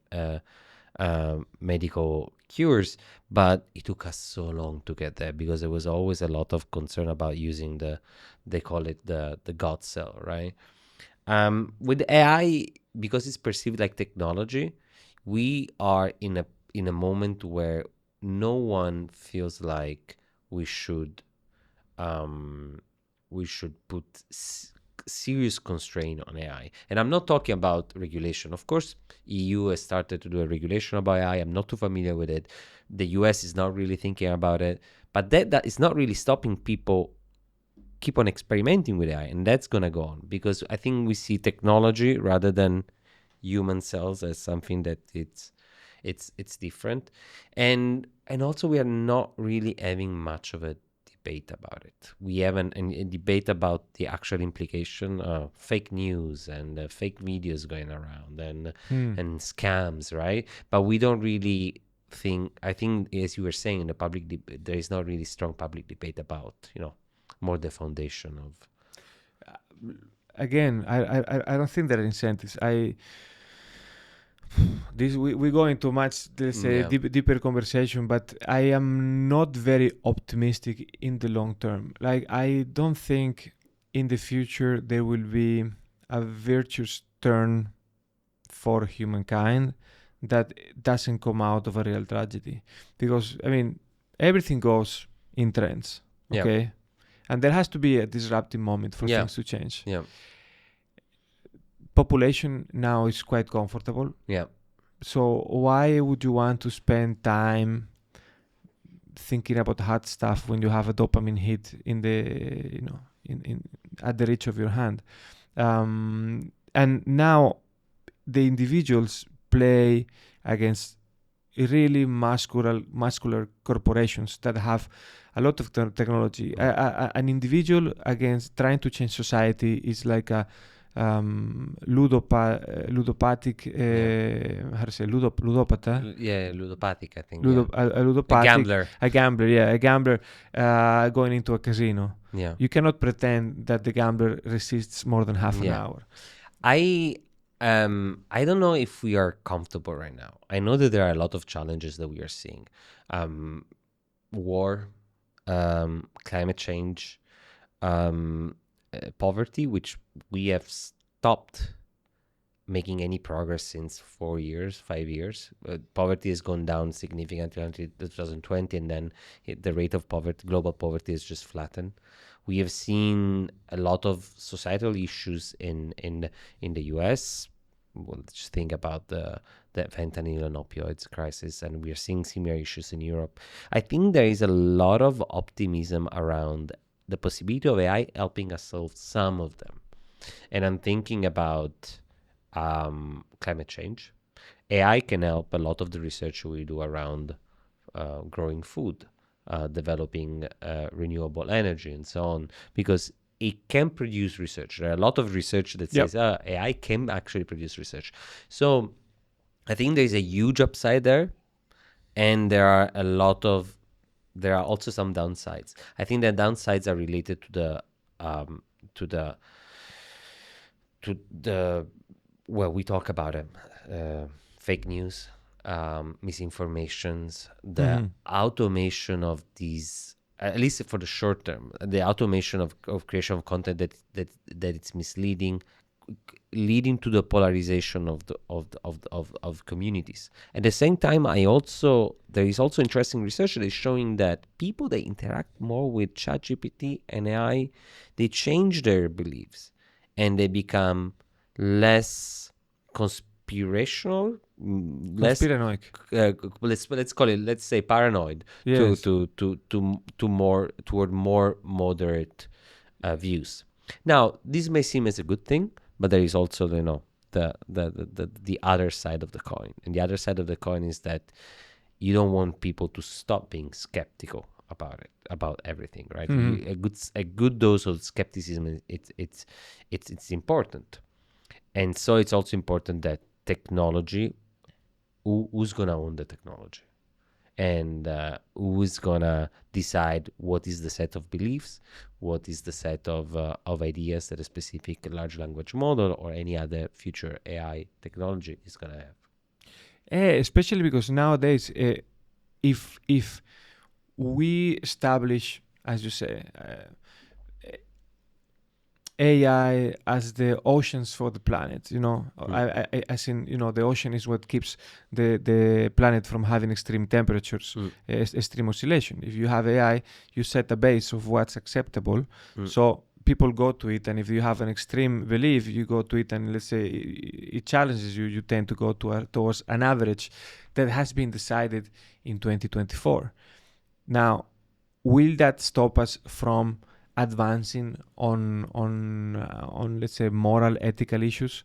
Speaker 2: medical cures, but it took us so long to get there because there was always a lot of concern about using they call it the God cell, right? With AI, because it's perceived like technology, we are in a moment where no one feels like we should put serious constraint on AI. And I'm not talking about regulation. Of course, EU has started to do a regulation about AI. I'm not too familiar with it. The US is not really thinking about it. But that is not really stopping people keep on experimenting with AI. And that's going to go on because I think we see technology rather than human cells as something that it's different. And also we are not really having much of a debate about it. We have a debate about the actual implication of fake news and fake videos going around and scams, right? But we don't really think. I think, as you were saying, in the public, there is not really strong public debate about, more the foundation of.
Speaker 1: Again, I don't think there are incentives. We go into much, let's say,
Speaker 2: Yeah.
Speaker 1: deeper conversation, but I am not very optimistic in the long term. Like, I don't think in the future there will be a virtuous turn for humankind that doesn't come out of a real tragedy. Because, I mean, everything goes in trends,
Speaker 2: Yeah.
Speaker 1: okay? And there has to be a disruptive moment for
Speaker 2: Yeah.
Speaker 1: things to change.
Speaker 2: Yeah.
Speaker 1: Population now is quite comfortable.
Speaker 2: Yeah.
Speaker 1: So why would you want to spend time thinking about hard stuff when you have a dopamine hit in the in at the reach of your hand? And now the individuals play against really muscular corporations that have a lot of technology. An individual against trying to change society is like a ludopathic, how to say, ludopata?
Speaker 2: Yeah, ludopathic, I think.
Speaker 1: A ludopathic,
Speaker 2: A gambler.
Speaker 1: a gambler going into a casino.
Speaker 2: Yeah.
Speaker 1: You cannot pretend that the gambler resists more than half an hour.
Speaker 2: I don't know if we are comfortable right now. I know that there are a lot of challenges that we are seeing. War, climate change, poverty, which we have stopped making any progress since 4 years, 5 years. Poverty has gone down significantly until 2020, and then the rate of poverty, global poverty, is just flattened. We have seen a lot of societal issues in the US. Well, just think about the fentanyl and opioids crisis, and we are seeing similar issues in Europe. I think there is a lot of optimism around the possibility of AI helping us solve some of them. And I'm thinking about climate change. AI can help a lot of the research we do around growing food, developing renewable energy, and so on, because it can produce research. There are a lot of research that says AI can actually produce research. So I think there's a huge upside there, and there are also some downsides. I think the downsides are related to the well, we talk about it, fake news, misinformations, the automation of these, at least for the short term, the automation of creation of content that it's misleading, leading to the polarization of communities. At the same time, there is also interesting research that is showing that people that interact more with ChatGPT and AI, they change their beliefs and they become less conspirational,
Speaker 1: Conspiranoic.
Speaker 2: let's call it, let's say, paranoid.
Speaker 1: Yes.
Speaker 2: Toward more moderate views. Now, this may seem as a good thing, but there is also the other side of the coin, and the other side of the coin is that you don't want people to stop being skeptical about everything, right? A good dose of skepticism, it's important. And so it's also important that technology, who's going to own the technology? And who's going to decide what is the set of beliefs, what is the set of ideas that a specific large language model or any other future AI technology is going to have?
Speaker 1: Especially because nowadays, if we establish, as you say, AI as the oceans for the planet, as in, the ocean is what keeps the planet from having extreme temperatures, extreme oscillation. If you have AI, you set a base of what's acceptable, so people go to it, and if you have an extreme belief, you go to it, and let's say it challenges you, you tend to go towards an average that has been decided in 2024. Now, will that stop us from advancing on let's say moral, ethical issues?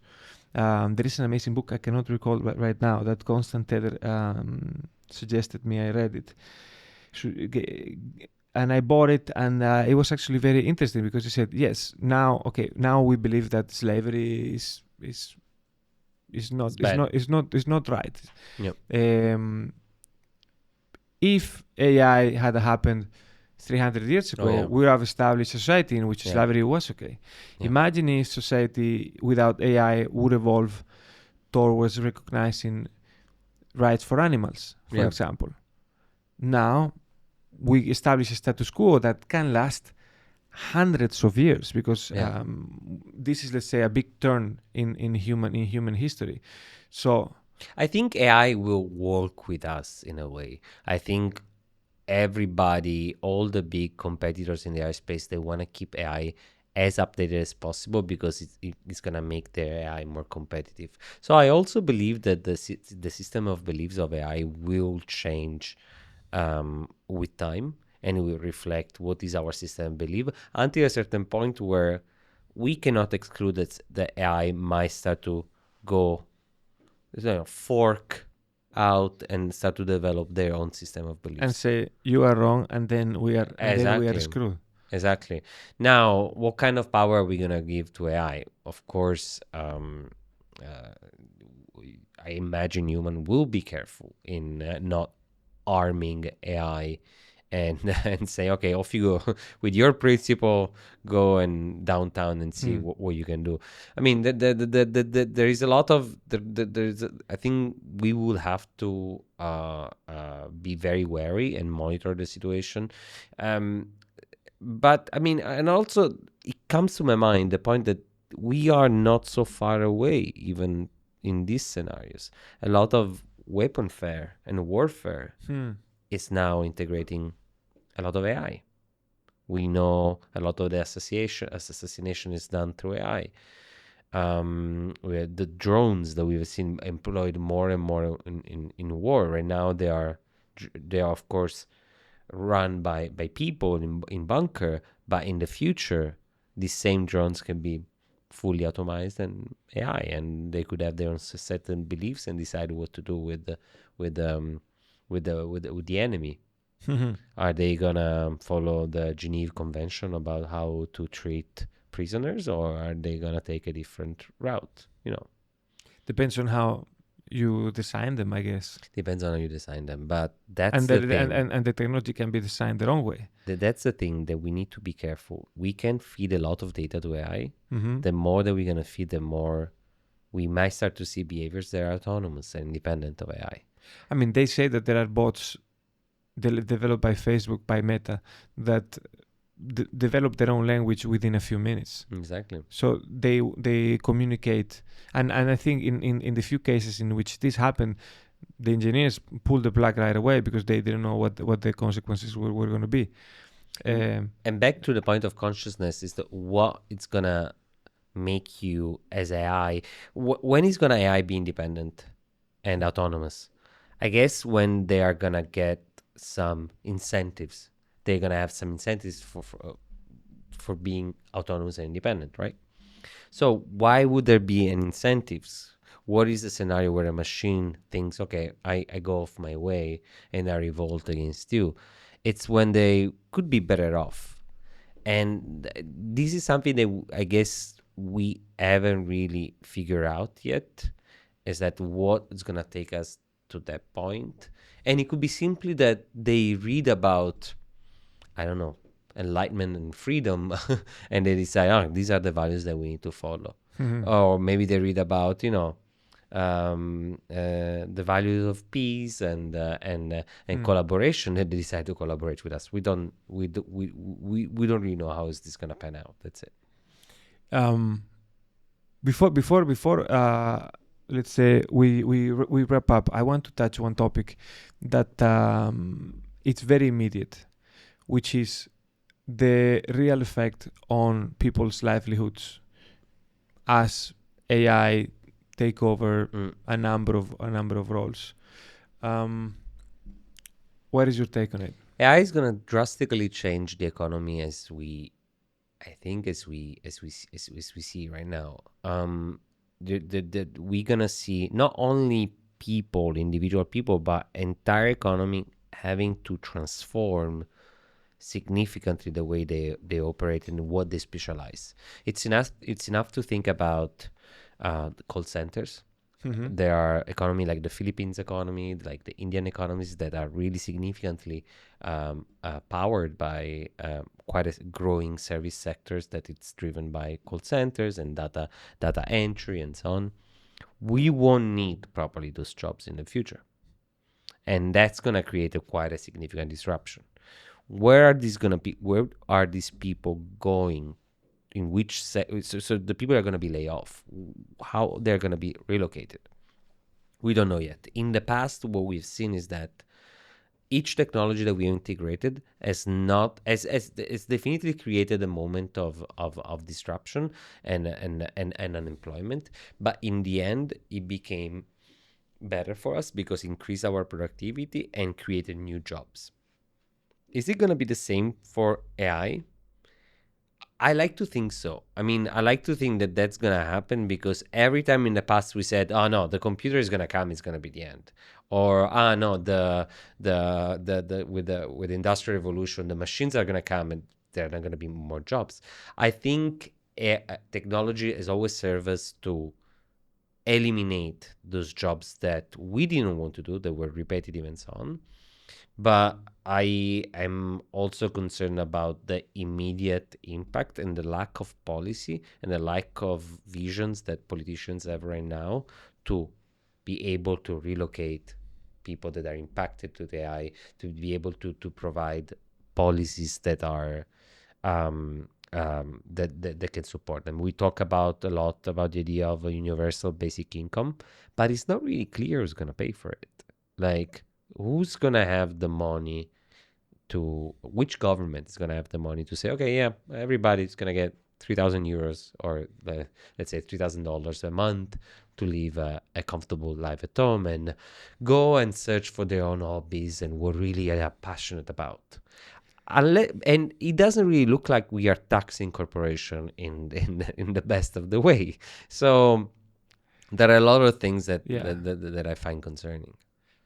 Speaker 1: There is an amazing book, I cannot recall right now, that Constant Tether suggested me. I read it. and I bought it, and it was actually very interesting because he said, yes, now we believe that slavery is not
Speaker 2: It's
Speaker 1: is
Speaker 2: bad.
Speaker 1: not is not is not right.
Speaker 2: Yep.
Speaker 1: If AI had happened 300 years
Speaker 2: Oh
Speaker 1: ago,
Speaker 2: yeah.
Speaker 1: we would have established a society in which
Speaker 2: Yeah.
Speaker 1: slavery was okay.
Speaker 2: Yeah.
Speaker 1: Imagine if society without AI would evolve towards recognizing rights for animals, for
Speaker 2: Yeah.
Speaker 1: example. Now we establish a status quo that can last hundreds of years because
Speaker 2: Yeah.
Speaker 1: this is, let's say, a big turn in human history. So
Speaker 2: I think AI will work with us in a way. I think everybody, all the big competitors in the AI space, they want to keep AI as updated as possible because it's going to make their AI more competitive. So I also believe that the system of beliefs of AI will change with time, and it will reflect what is our system belief until a certain point where we cannot exclude that the AI might start to go, fork out and start to develop their own system of beliefs.
Speaker 1: and say you are wrong, and then we are
Speaker 2: Exactly.
Speaker 1: screwed.
Speaker 2: Exactly. Now, what kind of power are we gonna give to AI? Of course, I imagine human will be careful in not arming AI and and say, okay, off you go with your principle, go and downtown and see what you can do. I mean, there is a lot of I think we will have to be very wary and monitor the situation. But I mean, and also it comes to my mind the point that we are not so far away, even in these scenarios. A lot of weaponry and warfare is now integrating a lot of AI. We know a lot of the assassination is done through AI. With the drones that we've seen employed more and more in war right now, they are of course run by people in bunker, but in the future these same drones can be fully automized and AI, and they could have their own certain beliefs and decide what to do with um with the enemy. Are they gonna follow the Geneva Convention about how to treat prisoners, or are they gonna take a different route?
Speaker 1: Depends on how you design them, I guess.
Speaker 2: Depends on how you design them. But that's
Speaker 1: And
Speaker 2: the
Speaker 1: the,
Speaker 2: thing.
Speaker 1: and the technology can be designed the wrong way.
Speaker 2: That's the thing that we need to be careful. We can feed a lot of data to AI.
Speaker 1: Mm-hmm.
Speaker 2: The more that we're gonna feed, the more we might start to see behaviors that are autonomous and independent of AI.
Speaker 1: I mean, they say that there are bots developed by Facebook, by Meta, that develop their own language within a few minutes.
Speaker 2: Exactly.
Speaker 1: So they communicate, and I think in the few cases in which this happened, the engineers pulled the plug right away because they didn't know what the consequences were going to be.
Speaker 2: And back to the point of consciousness is that what it's gonna make you as AI. When is gonna AI be independent and autonomous? I guess when they are gonna get some incentives. They're gonna have some incentives for being autonomous and independent, right? So why would there be an incentives? What is the scenario where a machine thinks, okay, I go off my way and I revolt against you? It's when they could be better off. And this is something that I guess we haven't really figured out yet, is that what is going to take us to that point. And it could be simply that they read about, I don't know, enlightenment and freedom, and they decide, oh, these are the values that we need to follow. Or maybe they read about, the values of peace and collaboration, and they decide to collaborate with us. We don't really know how is this gonna pan out. That's it.
Speaker 1: Before let's say we wrap up, I want to touch one topic that it's very immediate, which is the real effect on people's livelihoods as AI take over a number of roles. What is your take on it?
Speaker 2: AI is gonna drastically change the economy as we see right now. We're gonna see not only individual people, but entire economy having to transform significantly the way they operate and what they specialize. It's enough to think about the call centers.
Speaker 1: Mm-hmm.
Speaker 2: There are economy like the Philippines economy, like the Indian economies that are really significantly powered by quite a growing service sectors that it's driven by call centers and data entry and so on. We won't need properly those jobs in the future, and that's going to create quite a significant disruption. Where are these people going? In which so the people are going to be laid off, how they're going to be relocated, we don't know yet. In the past, what we've seen is that each technology that we integrated has not has definitely created a moment of disruption and unemployment, but in the end it became better for us because it increased our productivity and created new jobs. Is it going to be the same for AI? I like to think so. I mean, I like to think that that's going to happen because every time in the past we said, "Oh no, the computer is going to come, it's going to be the end." Or, "Ah no, the with the industrial revolution, the machines are going to come and there are not going to be more jobs." I think technology has always served us to eliminate those jobs that we didn't want to do, that were repetitive and so on. But I am also concerned about the immediate impact and the lack of policy and the lack of visions that politicians have right now to be able to relocate people that are impacted to the AI, to be able to provide policies that are that can support them. We talk about a lot about the idea of a universal basic income, but it's not really clear who's going to pay for it. Like, who's going to have the money to, which government is going to have the money to say, okay, yeah, everybody's going to get 3,000 euros or let's say $3,000 a month to live a comfortable life at home and go and search for their own hobbies and what really are passionate about. And it doesn't really look like we are taxing corporation in the best of the way. So there are a lot of things that
Speaker 1: Yeah.
Speaker 2: that I find concerning.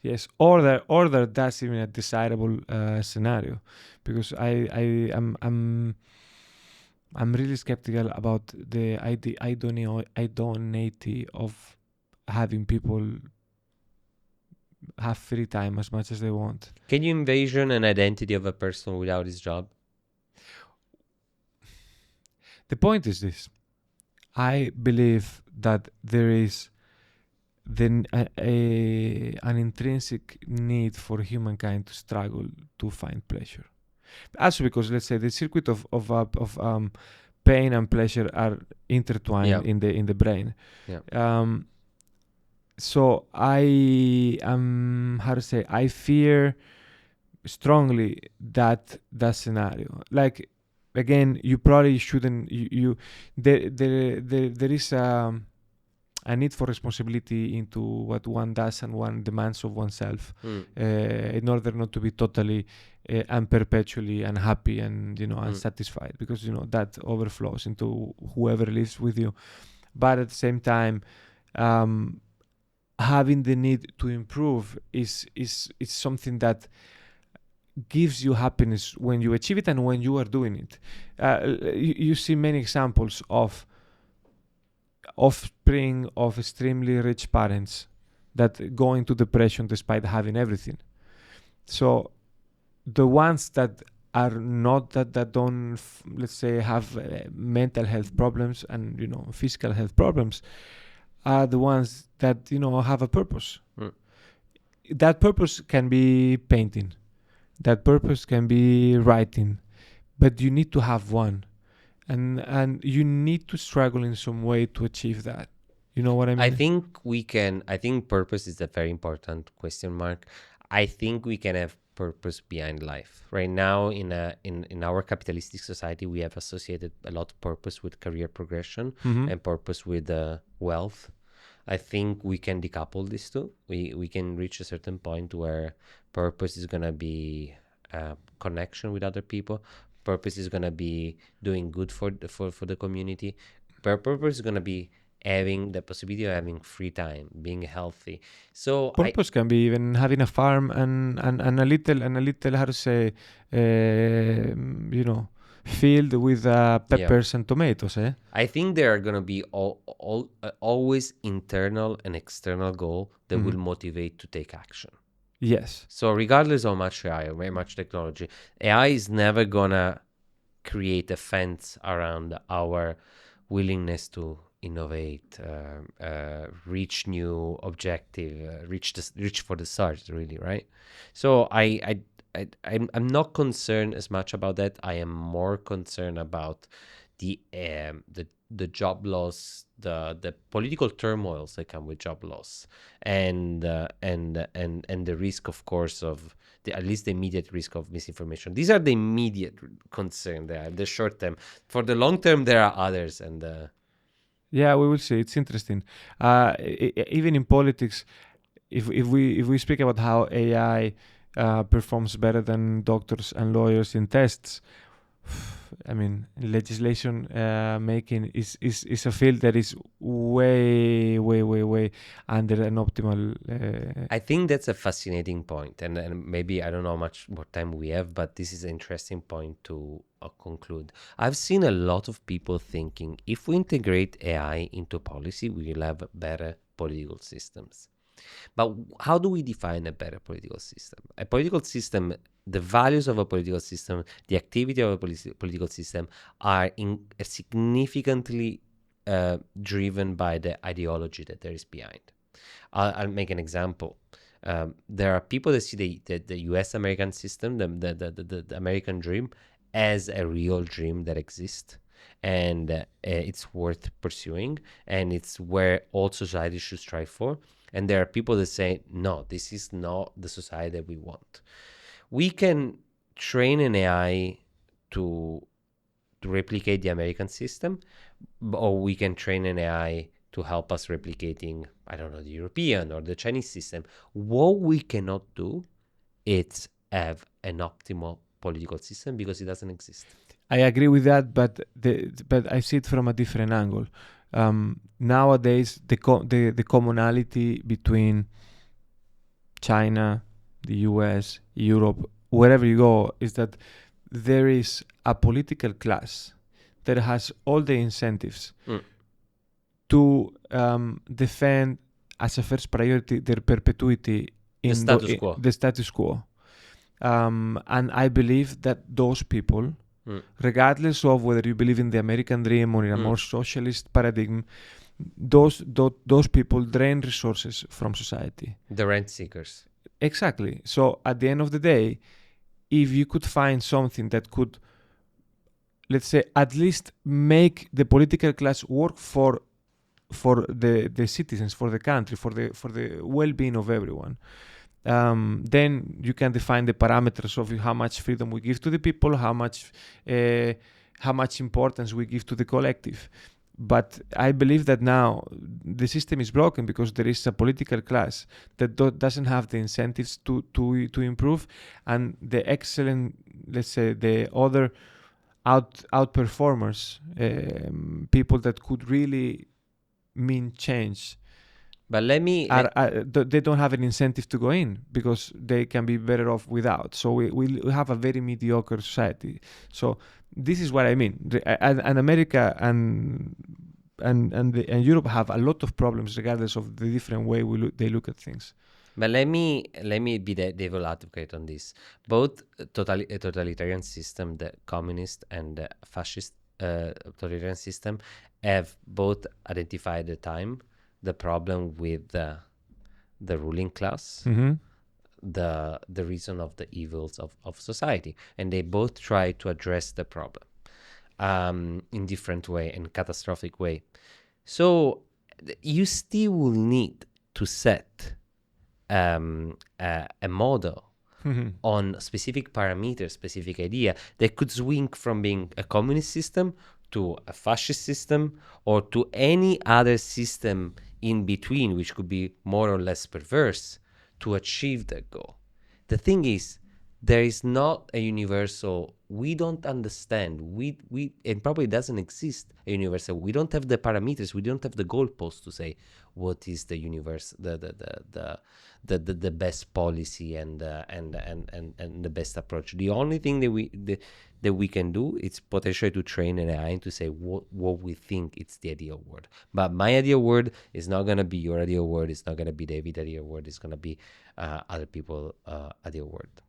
Speaker 1: Yes, or that's even a desirable scenario, because I'm really skeptical about the idoneity of having people have free time as much as they want.
Speaker 2: Can you envision an identity of a person without his job?
Speaker 1: The point is this: I believe that there is an intrinsic need for humankind to struggle to find pleasure. Also, because let's say the circuit of pain and pleasure are intertwined in the brain.
Speaker 2: Yeah.
Speaker 1: So I am, how to say, I fear strongly that scenario. Like, again, you probably shouldn't. There is a need for responsibility into what one does and one demands of oneself, in order not to be totally and perpetually unhappy and unsatisfied, because that overflows into whoever lives with you. But at the same time, having the need to improve is something that gives you happiness when you achieve it and when you are doing it. You see many examples of offspring of extremely rich parents that go into depression despite having everything. So the ones that are not that don't, let's say, have mental health problems and physical health problems, are the ones that have a purpose. That purpose can be painting, that purpose can be writing, but you need to have one, and you need to struggle in some way to achieve that. You know what I mean?
Speaker 2: I think purpose is a very important question mark. I think we can have purpose behind life. Right now, in our capitalistic society, we have associated a lot of purpose with career progression and purpose with wealth. I think we can decouple these two. We can reach a certain point where purpose is gonna be connection with other people. Purpose is gonna be doing good for the community. Purpose is gonna be having the possibility of having free time, being healthy. So
Speaker 1: Purpose can be even having a farm and a little how to say, you know, field with
Speaker 2: yeah,
Speaker 1: peppers and tomatoes. Eh?
Speaker 2: I think there are gonna be always internal and external goal that will motivate to take action.
Speaker 1: Yes.
Speaker 2: So regardless of how much AI or very much technology, AI is never gonna create a fence around our willingness to innovate, reach new objective, reach for the stars, really, right? So I'm not concerned as much about that. I am more concerned about the job loss, the political turmoils that come with job loss, and the risk, of course, of at least the immediate risk of misinformation. These are the immediate concern. There, the short term. For the long term, there are others, and
Speaker 1: Yeah, we will see. It's interesting. Even in politics, if we speak about how AI performs better than doctors and lawyers in tests, I mean, legislation making is a field that is way under an optimal.
Speaker 2: I think that's a fascinating point, and maybe I don't know how much more time we have, but this is an interesting point to conclude. I've seen a lot of people thinking if we integrate AI into policy, we will have better political systems. But how do we define a better political system? A political system, the values of a political system, the activity of a political system are significantly driven by the ideology that there is behind. I'll make an example. There are people that see the US American system, the American dream, as a real dream that exists. And it's worth pursuing, and it's where all society should strive for. And there are people that say, no, this is not the society that we want. We can train an AI to replicate the American system, or we can train an AI to help us replicating, I don't know, the European or the Chinese system. What we cannot do is have an optimal political system because it doesn't exist.
Speaker 1: I agree with that, but I see it from a different angle. Nowadays, the commonality between China, the US, Europe, wherever you go, is that there is a political class that has all the incentives to defend as a first priority their perpetuity in the status quo. And I believe that those people, regardless of whether you believe in the American dream or in a more socialist paradigm, those people drain resources from society.
Speaker 2: The rent seekers.
Speaker 1: Exactly. So at the end of the day, if you could find something that could, let's say, at least make the political class work for the citizens, for the country, for the well-being of everyone, then you can define the parameters of how much freedom we give to the people, how much importance we give to the collective. But I believe that now the system is broken because there is a political class that doesn't have the incentives to improve, and the excellent, let's say, the other outperformers, people that could really mean change.
Speaker 2: But
Speaker 1: they don't have an incentive to go in because they can be better off without. So we have a very mediocre society. So this is what I mean. And America and Europe have a lot of problems regardless of the different way they look at things.
Speaker 2: But let me be the devil advocate on this. Both totalitarian system, the communist and the fascist totalitarian system, have both identified the problem with the ruling class, the reason of the evils of society, and they both try to address the problem in different way, in catastrophic way. So you still will need to set a model on specific parameters, specific idea that could swing from being a communist system to a fascist system or to any other system in between, which could be more or less perverse, to achieve that goal. The thing is, there is not a universal. We don't understand. We and probably doesn't exist a universal. We don't have the parameters. We don't have the goalposts to say what is the universe, the best policy and the best approach. The only thing that we can do is potentially to train an AI to say what we think it's the ideal world. But my ideal world is not gonna be your ideal world. It's not gonna be David's ideal world. It's gonna be other people ideal world.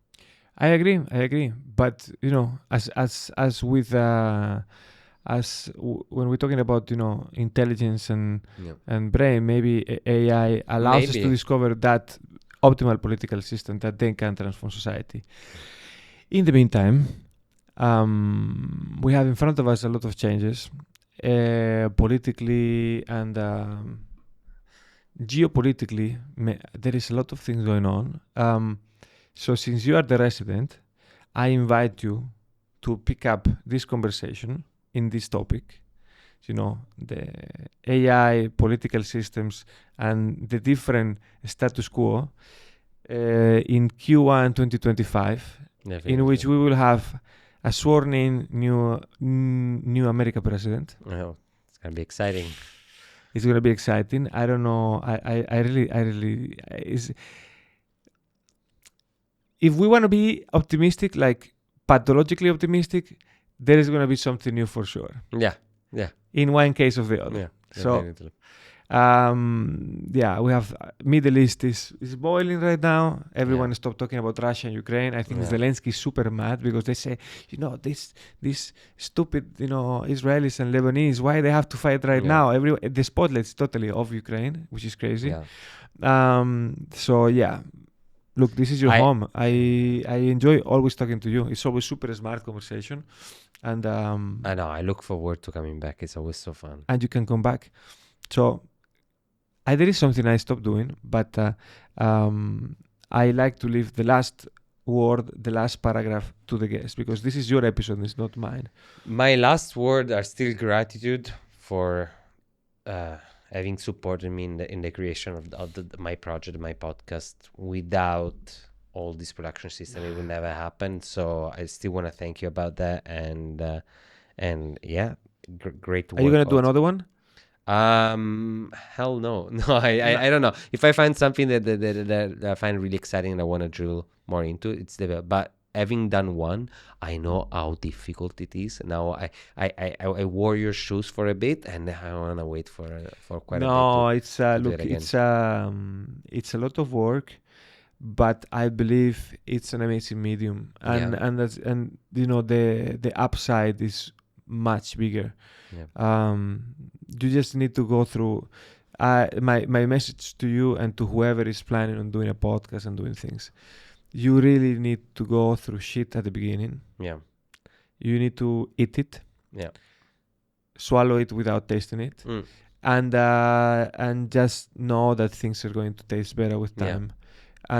Speaker 1: I agree. But as with when we're talking about intelligence and brain, maybe AI allows us to discover that optimal political system that then can transform society. In the meantime, we have in front of us a lot of changes, politically and geopolitically. There is a lot of things going on. So since you are the resident, I invite you to pick up this conversation in this topic, the AI, political systems, and the different status quo in Q1 2025,
Speaker 2: Definitely.
Speaker 1: in which we will have a sworn-in new America president.
Speaker 2: Oh, it's gonna be exciting.
Speaker 1: It's gonna be exciting. I don't know. I really is. If we want to be optimistic, like pathologically optimistic, there is going to be something new for sure.
Speaker 2: Yeah.
Speaker 1: In one case or the other.
Speaker 2: Yeah.
Speaker 1: So,
Speaker 2: Definitely.
Speaker 1: we have Middle East is boiling right now. Everyone
Speaker 2: Yeah.
Speaker 1: stopped talking about Russia and Ukraine. I think
Speaker 2: Yeah.
Speaker 1: Zelensky is super mad because they say, this stupid, Israelis and Lebanese, why they have to fight right now? The spotlight is totally off Ukraine, which is crazy.
Speaker 2: Yeah.
Speaker 1: So yeah. Look, this is your home. I enjoy always talking to you. It's always super smart conversation, and
Speaker 2: I know. I look forward to coming back. It's always so fun.
Speaker 1: And you can come back. So, there is something I stopped doing, but I like to leave the last word, the last paragraph to the guest because this is your episode. It's not mine.
Speaker 2: My last words are still gratitude for having supported me in the creation of my project, my podcast. Without all this production system, it would never happen. So I still want to thank you about that. And yeah, great work.
Speaker 1: Are you gonna do another one?
Speaker 2: Hell no. I don't know. If I find something that I find really exciting and I want to drill more into, it's the. But having done one, I know how difficult it is. Now I wore your shoes for a bit, and I want to wait for quite a bit.
Speaker 1: No, it's it's a lot of work, but I believe it's an amazing medium, and the upside is much bigger.
Speaker 2: Yeah.
Speaker 1: You just need to go through. My message to you and to whoever is planning on doing a podcast and doing things. You really need to go through shit at the beginning.
Speaker 2: Yeah.
Speaker 1: You need to eat it.
Speaker 2: Yeah.
Speaker 1: Swallow it without tasting it. And just know that things are going to taste better with time. Yeah.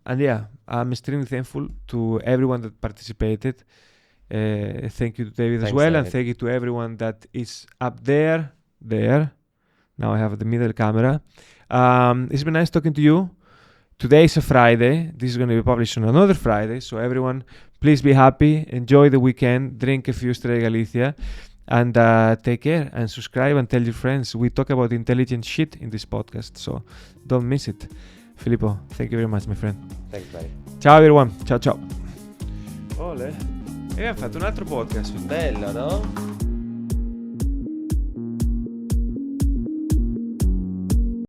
Speaker 1: And yeah, I'm extremely thankful to everyone that participated. Thank you to David as well, David. And thank you to everyone that is up there. Now I have the middle camera. It's been nice talking to you. Today is a Friday. This is going to be published on another Friday. So everyone, please be happy. Enjoy the weekend. Drink a few Strega Galicia. And take care. And subscribe and tell your friends. We talk about intelligent shit in this podcast. So don't miss it. Filippo, thank you very much, my friend.
Speaker 2: Thanks, buddy.
Speaker 1: Ciao everyone. Ciao ciao. Ole. E abbiamo fatto un altro podcast.
Speaker 2: Bello, no?